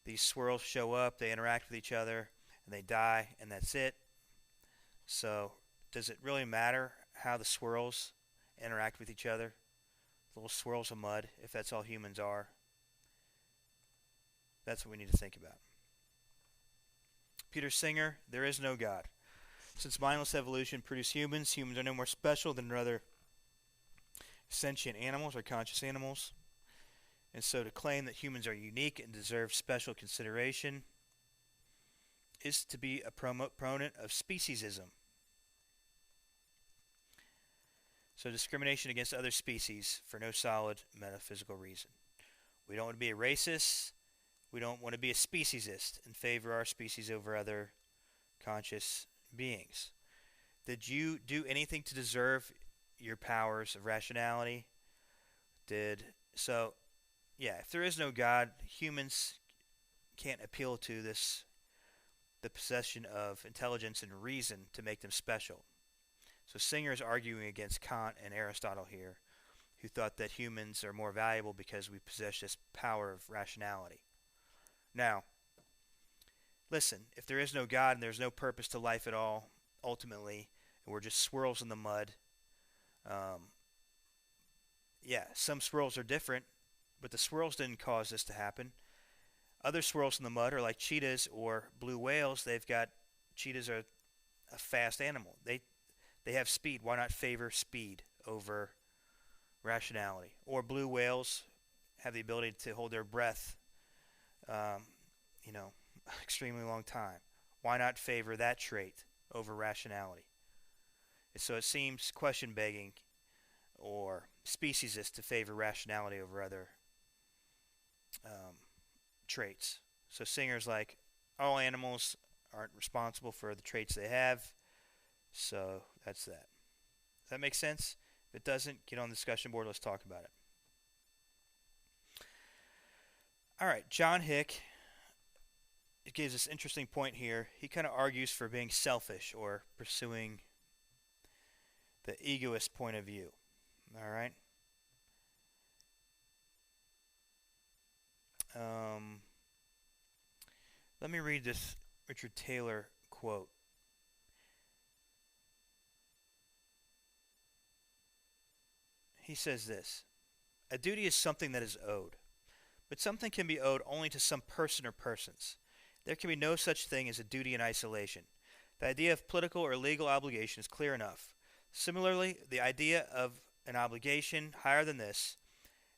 these swirls show up, they interact with each other, and they die, and that's it. So, does it really matter how the swirls interact with each other? Little swirls of mud, if that's all humans are? That's what we need to think about. Peter Singer, "There is no God. Since mindless evolution produced humans, humans are no more special than other sentient animals or conscious animals. And so to claim that humans are unique and deserve special consideration is to be a proponent of speciesism. So discrimination against other species for no solid metaphysical reason. We don't want to be a racist. We don't want to be a speciesist and favor our species over other conscious beings. Did you do anything to deserve your powers of rationality? If there is no God, humans can't appeal to the possession of intelligence and reason to make them special. So Singer is arguing against Kant and Aristotle here, who thought that humans are more valuable because we possess this power of rationality. Now, listen, if there is no God and there's no purpose to life at all, ultimately, and we're just swirls in the mud, some swirls are different, but the swirls didn't cause this to happen. Other swirls in the mud are like cheetahs or blue whales. Cheetahs are a fast animal. They have speed. Why not favor speed over rationality? Or blue whales, have the ability to hold their breath, um, you know, extremely long time. Why not favor that trait over rationality? And so it seems question begging or speciesist to favor rationality over other um, traits. So singers like all animals aren't responsible for the traits they have. So that's that. Does that make sense? If it doesn't, get on the discussion board. Let's talk about it. All right, John Hick. It gives this interesting point here. He kind of argues for being selfish or pursuing the egoist point of view. All right. Um, Let me read this Richard Taylor quote. He says this: "A duty is something that is owed, but something can be owed only to some person or persons. There can be no such thing as a duty in isolation. The idea of political or legal obligation is clear enough. Similarly, the idea of an obligation higher than this,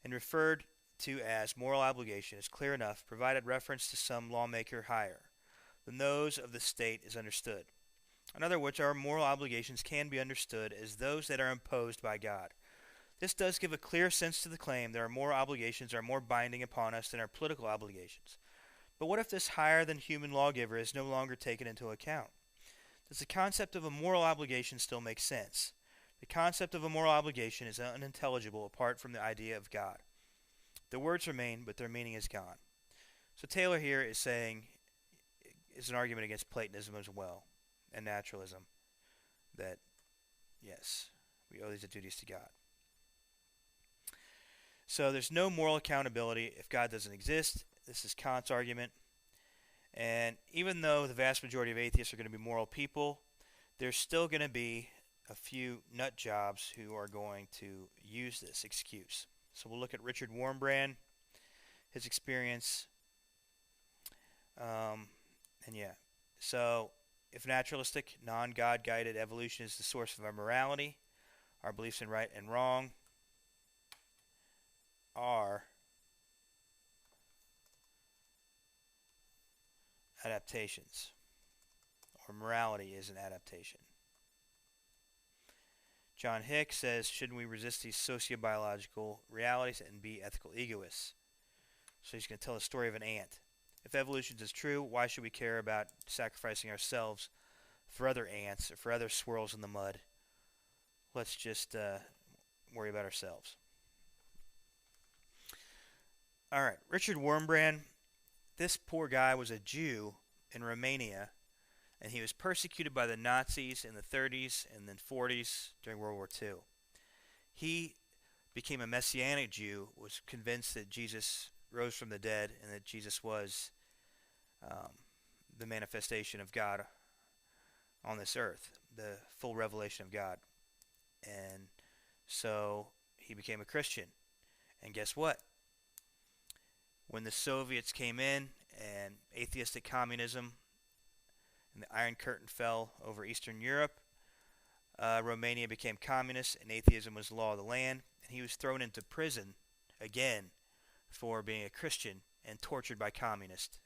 and referred to as moral obligation, is clear enough, provided reference to some lawmaker higher than those of the state is understood. In other words, our moral obligations can be understood as those that are imposed by God. This does give a clear sense to the claim that our moral obligations are more binding upon us than our political obligations. But what if this higher than human lawgiver is no longer taken into account? Does the concept of a moral obligation still make sense? The concept of a moral obligation is unintelligible apart from the idea of God. The words remain, but their meaning is gone." So Taylor here is saying, is an argument against Platonism as well, and naturalism, that, yes, we owe these duties to God. So there's no moral accountability if God doesn't exist. This is Kant's argument. And even though the vast majority of atheists are going to be moral people, there's still going to be a few nut jobs who are going to use this excuse. So we'll look at Richard Warmbrand, his experience. And yeah, so if naturalistic, non-God guided evolution is the source of our morality, our beliefs in right and wrong are adaptations, or morality is an adaptation. John Hick says, shouldn't we resist these sociobiological realities and be ethical egoists? So he's going to tell the story of an ant. If evolution is true, why should we care about sacrificing ourselves for other ants or for other swirls in the mud? Let's just worry about ourselves. All right, Richard Wurmbrand. This poor guy was a Jew in Romania, and he was persecuted by the Nazis in the 30s and then 40s during World War II. He became a Messianic Jew, was convinced that Jesus rose from the dead and that Jesus was the manifestation of God on this earth, the full revelation of God. And so he became a Christian. And guess what? When the Soviets came in and atheistic communism and the Iron Curtain fell over Eastern Europe, Romania became communist and atheism was the law of the land. And he was thrown into prison again for being a Christian and tortured by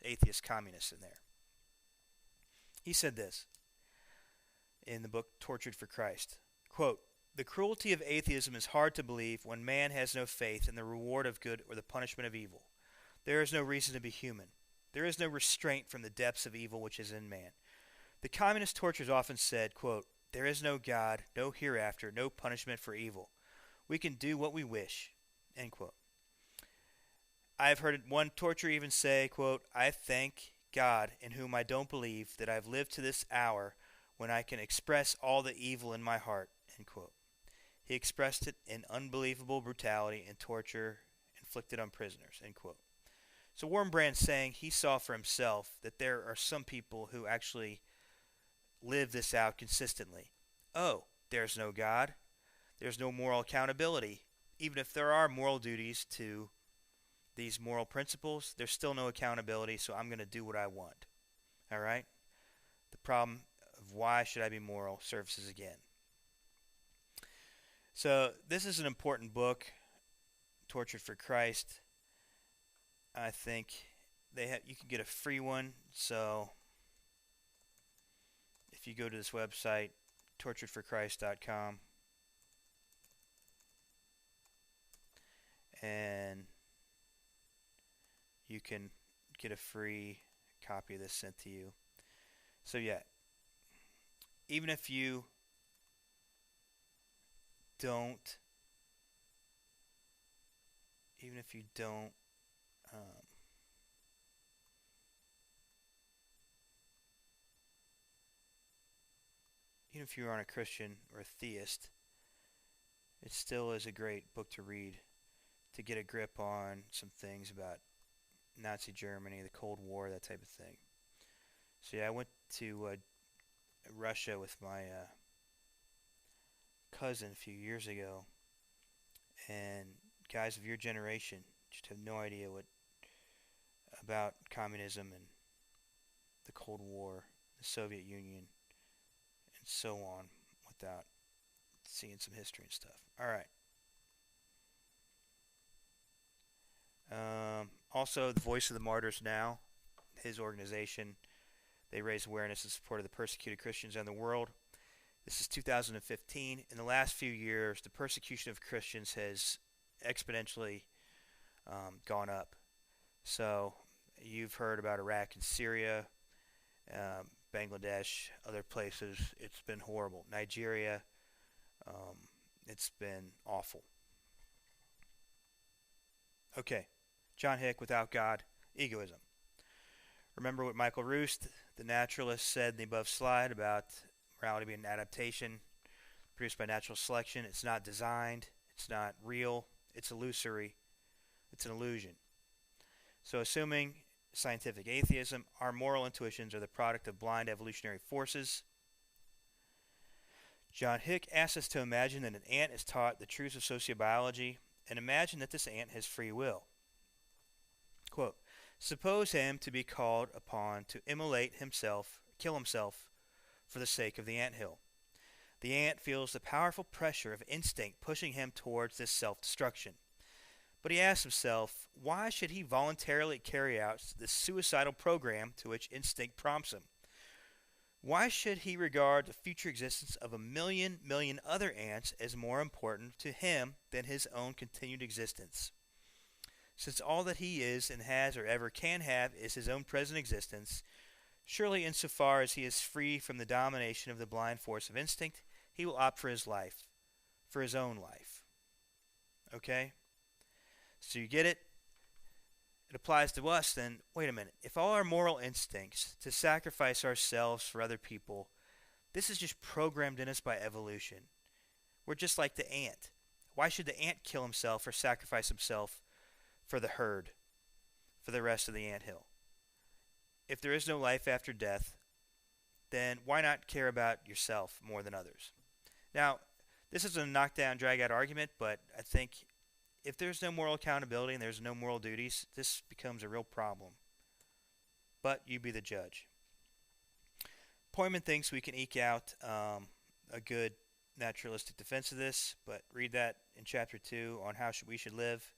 atheist communists in there. He said this in the book Tortured for Christ. Quote, "The cruelty of atheism is hard to believe when man has no faith in the reward of good or the punishment of evil. There is no reason to be human. There is no restraint from the depths of evil which is in man. The communist torturers often said, quote, there is no God, no hereafter, no punishment for evil. We can do what we wish, end quote. I have heard one torturer even say, quote, I thank God in whom I don't believe that I have lived to this hour when I can express all the evil in my heart, end quote. He expressed it in unbelievable brutality and torture inflicted on prisoners, end quote. So Wurmbrand's saying he saw for himself that there are some people who actually live this out consistently. Oh, there's no God. There's no moral accountability. Even if there are moral duties to these moral principles, there's still no accountability, so I'm going to do what I want. All right? The problem of why should I be moral surfaces again. So this is an important book, Tortured for Christ. I think you can get a free one. So if you go to this website, torturedforchrist.com, and you can get a free copy of this sent to you. So yeah, even if you don't, even if you don't, um, even if you aren't a Christian or a theist, it still is a great book to read to get a grip on some things about Nazi Germany, the Cold War, that type of thing. So yeah, I went to Russia with my cousin a few years ago, and guys of your generation just have no idea what about communism and the Cold War, the Soviet Union, and so on without seeing some history and stuff. All right. Also, the Voice of the Martyrs Now, his organization, they raise awareness and support of the persecuted Christians in the world. This is 2015. In the last few years, the persecution of Christians has exponentially gone up. So you've heard about Iraq and Syria, Bangladesh, other places. It's been horrible. Nigeria, it's been awful. Okay, John Hick, Without God, Egoism. Remember what Michael Roost, the naturalist, said in the above slide about morality being an adaptation produced by natural selection. It's not designed, it's not real, it's illusory, it's an illusion. So assuming scientific atheism, our moral intuitions are the product of blind evolutionary forces. John Hick asks us to imagine that an ant is taught the truths of sociobiology and imagine that this ant has free will. Quote, suppose him to be called upon to immolate himself, kill himself, for the sake of the anthill. The ant feels the powerful pressure of instinct pushing him towards this self-destruction. But he asks himself, why should he voluntarily carry out this suicidal program to which instinct prompts him? Why should he regard the future existence of a million other ants as more important to him than his own continued existence? Since all that he is and has or ever can have is his own present existence, surely insofar as he is free from the domination of the blind force of instinct, he will opt for his life, for his own life. Okay? So you get it? It applies to us, then wait a minute. If all our moral instincts to sacrifice ourselves for other people, this is just programmed in us by evolution. We're just like the ant. Why should the ant kill himself or sacrifice himself for the herd, for the rest of the anthill? If there is no life after death, then why not care about yourself more than others? Now, this is a knockdown, drag-out argument, but I think if there's no moral accountability and there's no moral duties, this becomes a real problem. But you be the judge. Poyman thinks we can eke out a good naturalistic defense of this, but read that in Chapter 2 on how we should live,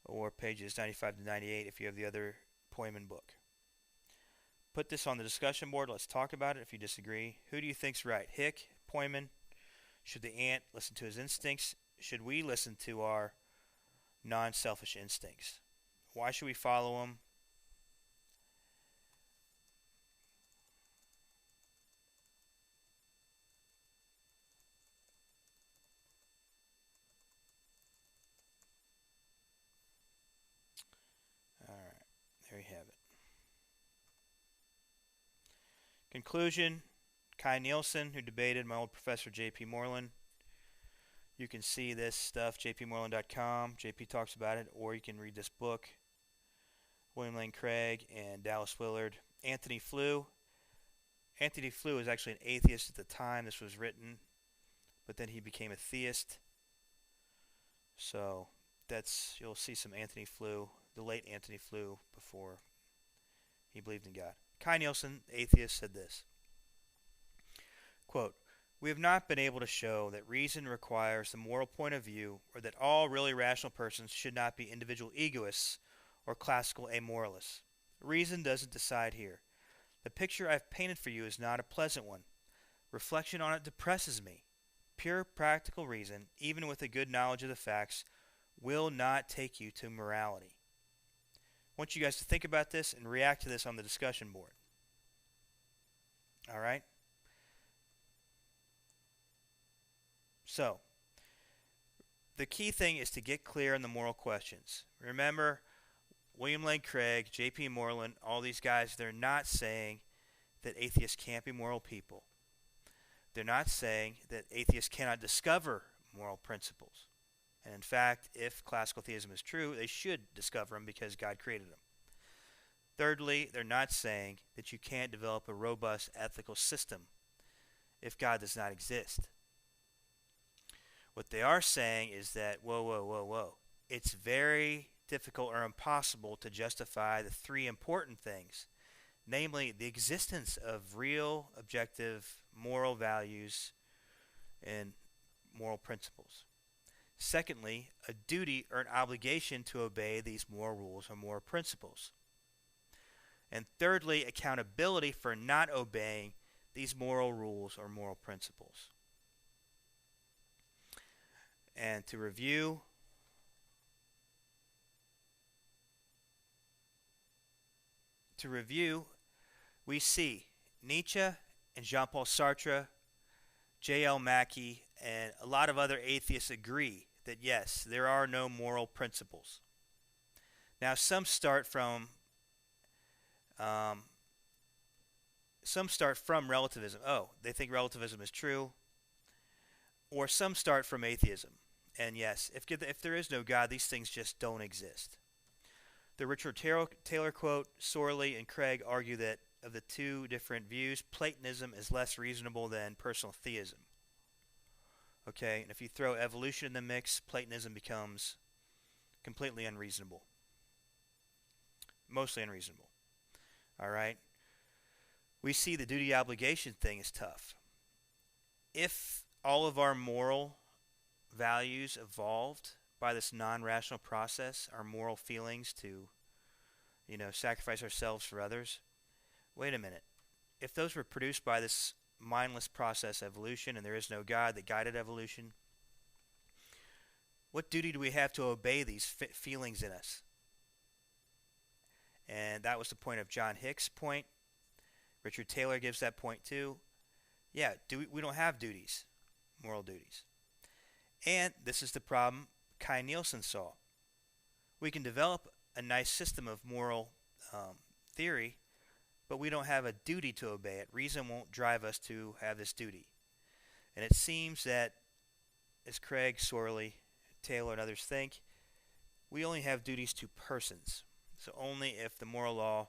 or pages 95 to 98 if you have the other Poyman book. Put this on the discussion board. Let's talk about it if you disagree. Who do you think's right? Hick, Poyman? Should the ant listen to his instincts? Should we listen to our non-selfish instincts? Why should we follow them? Alright, there you have it. Conclusion, Kai Nielsen, who debated my old professor J.P. Moreland. You can see this stuff, jpmoreland.com. JP talks about it, or you can read this book. William Lane Craig and Dallas Willard. Anthony Flew. Anthony Flew was actually an atheist at the time this was written, but then he became a theist. So you'll see some Anthony Flew, the late Anthony Flew, before he believed in God. Kai Nielsen, atheist, said this, quote, we have not been able to show that reason requires the moral point of view, or that all really rational persons should not be individual egoists, or classical amoralists. Reason doesn't decide here. The picture I've painted for you is not a pleasant one. Reflection on it depresses me. Pure practical reason, even with a good knowledge of the facts, will not take you to morality. I want you guys to think about this and react to this on the discussion board. All right? So, the key thing is to get clear on the moral questions. Remember, William Lane Craig, J.P. Moreland, all these guys, they're not saying that atheists can't be moral people. They're not saying that atheists cannot discover moral principles. And in fact, if classical theism is true, they should discover them because God created them. Thirdly, they're not saying that you can't develop a robust ethical system if God does not exist. What they are saying is that, whoa. It's very difficult or impossible to justify the three important things, namely the existence of real, objective, moral values and moral principles. Secondly, a duty or an obligation to obey these moral rules or moral principles. And thirdly, accountability for not obeying these moral rules or moral principles. And to review, we see Nietzsche and Jean-Paul Sartre, J.L. Mackie, and a lot of other atheists agree that yes, there are no moral principles. Now, some start from relativism. Oh, they think relativism is true. Or some start from atheism. And yes, if there is no God, these things just don't exist. The Richard Taylor quote, Sorley and Craig argue that of the two different views, Platonism is less reasonable than personal theism. Okay, and if you throw evolution in the mix, Platonism becomes completely unreasonable. Mostly unreasonable. All right? We see the duty obligation thing is tough. If all of our moral values evolved by this non-rational process, our moral feelings to, sacrifice ourselves for others, wait a minute. If those were produced by this mindless process, evolution, and there is no God that guided evolution, what duty do we have to obey these feelings in us? And that was the point of John Hick's point. Richard Taylor gives that point too. Yeah, we don't have duties, moral duties. And this is the problem Kai Nielsen saw. We can develop a nice system of moral theory, but we don't have a duty to obey it. Reason won't drive us to have this duty. And it seems that, as Craig, Sorley, Taylor, and others think, we only have duties to persons. So only if the moral law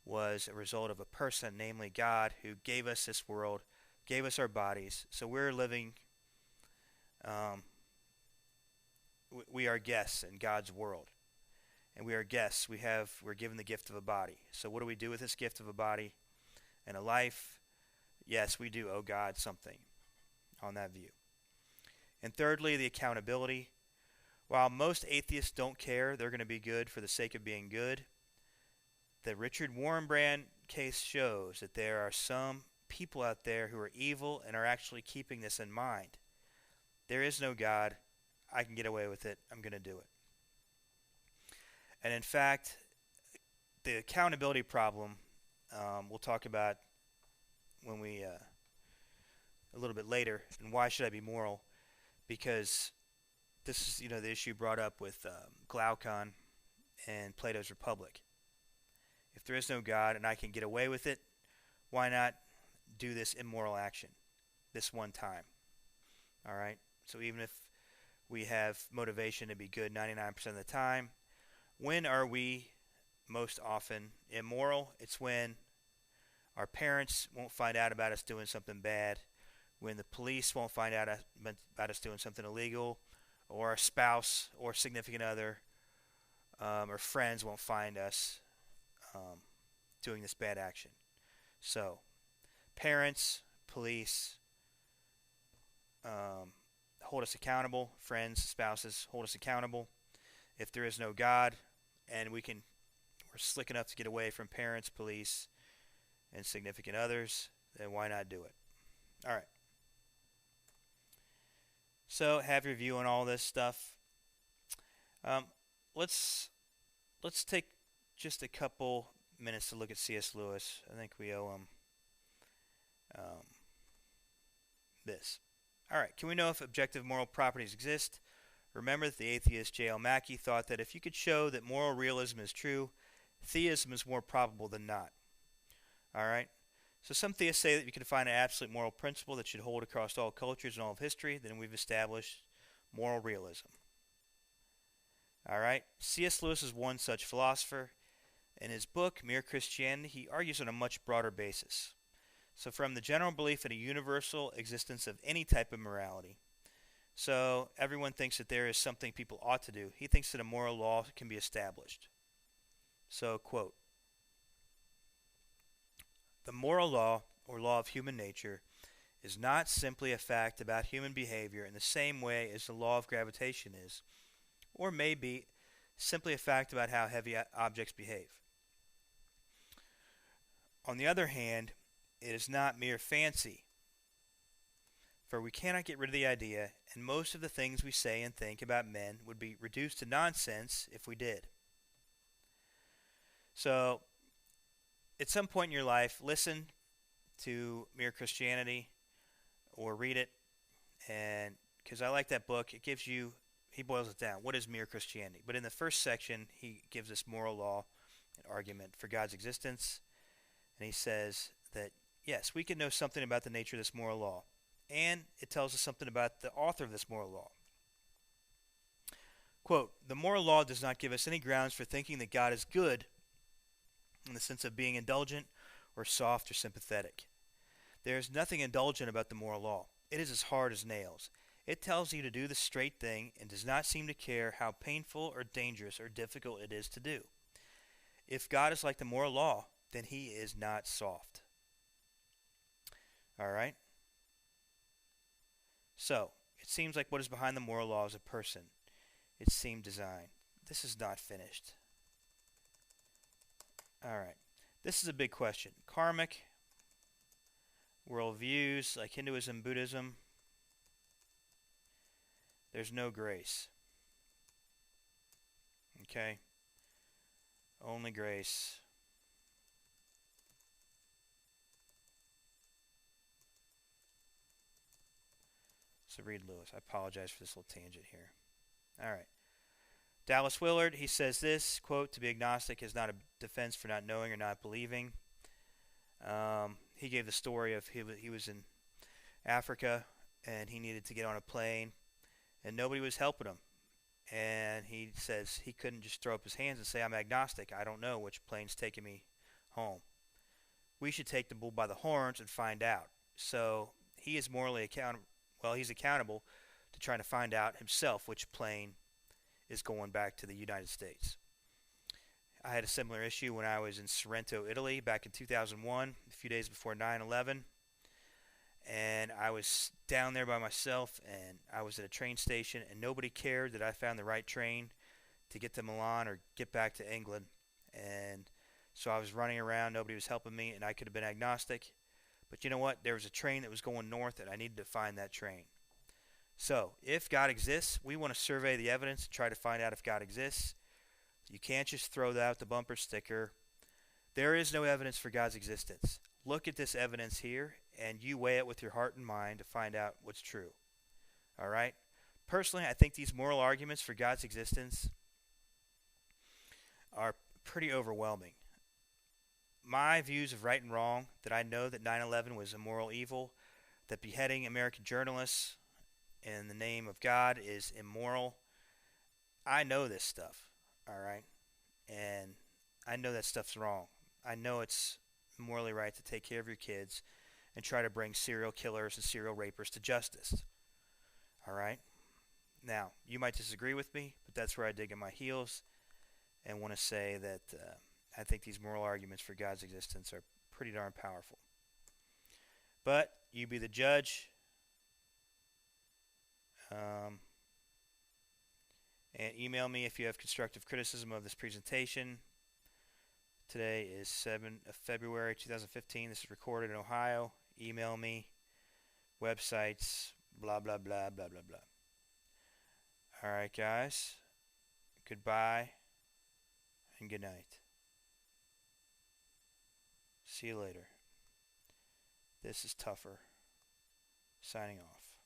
was a result of a person, namely God, who gave us this world, gave us our bodies. So we're living, we are guests in God's world. And we are guests. We're given the gift of a body. So what do we do with this gift of a body and a life? Yes, we do owe God something on that view. And thirdly, the accountability. While most atheists don't care, they're going to be good for the sake of being good. The Richard Warrenbrand case shows that there are some people out there who are evil and are actually keeping this in mind. There is no God. I can get away with it. I'm going to do it. And in fact, the accountability problem we'll talk about when we a little bit later. And why should I be moral? Because this is the issue brought up with Glaucon and Plato's Republic. If there is no God and I can get away with it, why not do this immoral action this one time? All right. So even if we have motivation to be good 99% of the time, when are we most often immoral? It's when our parents won't find out about us doing something bad, when the police won't find out about us doing something illegal, or our spouse or significant other or friends won't find us doing this bad action. So, parents, police hold us accountable. Friends, spouses hold us accountable. If there is no God and we're slick enough to get away from parents, police, and significant others, then why not do it? All right. So have your view on all this stuff. Um, let's take just a couple minutes to look at C.S. Lewis. I think we owe him um, this. All right. Can we know if objective moral properties exist? Remember that the atheist J.L. Mackie thought that if you could show that moral realism is true, theism is more probable than not. All right. So some theists say that you can find an absolute moral principle that should hold across all cultures and all of history. Then we've established moral realism. All right. C.S. Lewis is one such philosopher. In his book, Mere Christianity, he argues on a much broader basis. So from the general belief in a universal existence of any type of morality. So everyone thinks that there is something people ought to do. He thinks that a moral law can be established. So, quote, "The moral law, or law of human nature, is not simply a fact about human behavior in the same way as the law of gravitation is, or may be simply a fact about how heavy objects behave. On the other hand, it is not mere fancy, for we cannot get rid of the idea, and most of the things we say and think about men would be reduced to nonsense if we did." So, at some point in your life, listen to Mere Christianity or read it, and because I like that book, it gives you, he boils it down. What is mere Christianity? But in the first section, he gives us moral law and argument for God's existence, and he says that yes, we can know something about the nature of this moral law, and it tells us something about the author of this moral law. Quote, "The moral law does not give us any grounds for thinking that God is good in the sense of being indulgent or soft or sympathetic. There is nothing indulgent about the moral law. It is as hard as nails. It tells you to do the straight thing and does not seem to care how painful or dangerous or difficult it is to do. If God is like the moral law, then he is not soft." All right? So, it seems like what is behind the moral law is a person. It seemed design. This is not finished. All right. This is a big question. Karmic worldviews like Hinduism, Buddhism, there's no grace. Okay? Only grace. So read Lewis. I apologize for this little tangent here. All right. Dallas Willard, he says this, quote, "To be agnostic is not a defense for not knowing or not believing." He gave the story of he was in Africa and he needed to get on a plane and nobody was helping him. And he says he couldn't just throw up his hands and say, "I'm agnostic. I don't know which plane's taking me home." We should take the bull by the horns and find out. So he is morally accountable. Well, he's accountable to trying to find out himself which plane is going back to the United States. I had a similar issue when I was in Sorrento, Italy back in 2001, a few days before 9/11. And I was down there by myself, and I was at a train station, and nobody cared that I found the right train to get to Milan or get back to England. And so I was running around, nobody was helping me, and I could have been agnostic. But you know what? There was a train that was going north, and I needed to find that train. So, if God exists, we want to survey the evidence and try to find out if God exists. You can't just throw out the bumper sticker. There is no evidence for God's existence. Look at this evidence here, and you weigh it with your heart and mind to find out what's true. All right? Personally, I think these moral arguments for God's existence are pretty overwhelming. My views of right and wrong, that I know that 9/11 was a moral evil, that beheading American journalists in the name of God is immoral. I know this stuff, all right? And I know that stuff's wrong. I know it's morally right to take care of your kids and try to bring serial killers and serial rapers to justice, all right? Now, you might disagree with me, but that's where I dig in my heels and want to say that I think these moral arguments for God's existence are pretty darn powerful. But you be the judge. And email me if you have constructive criticism of this presentation. Today is 7th of February 2015. This is recorded in Ohio. Email me. Websites, blah, blah, blah, blah, blah, blah. Alright, guys. Goodbye and good night. See you later. This is Tougher. Signing off.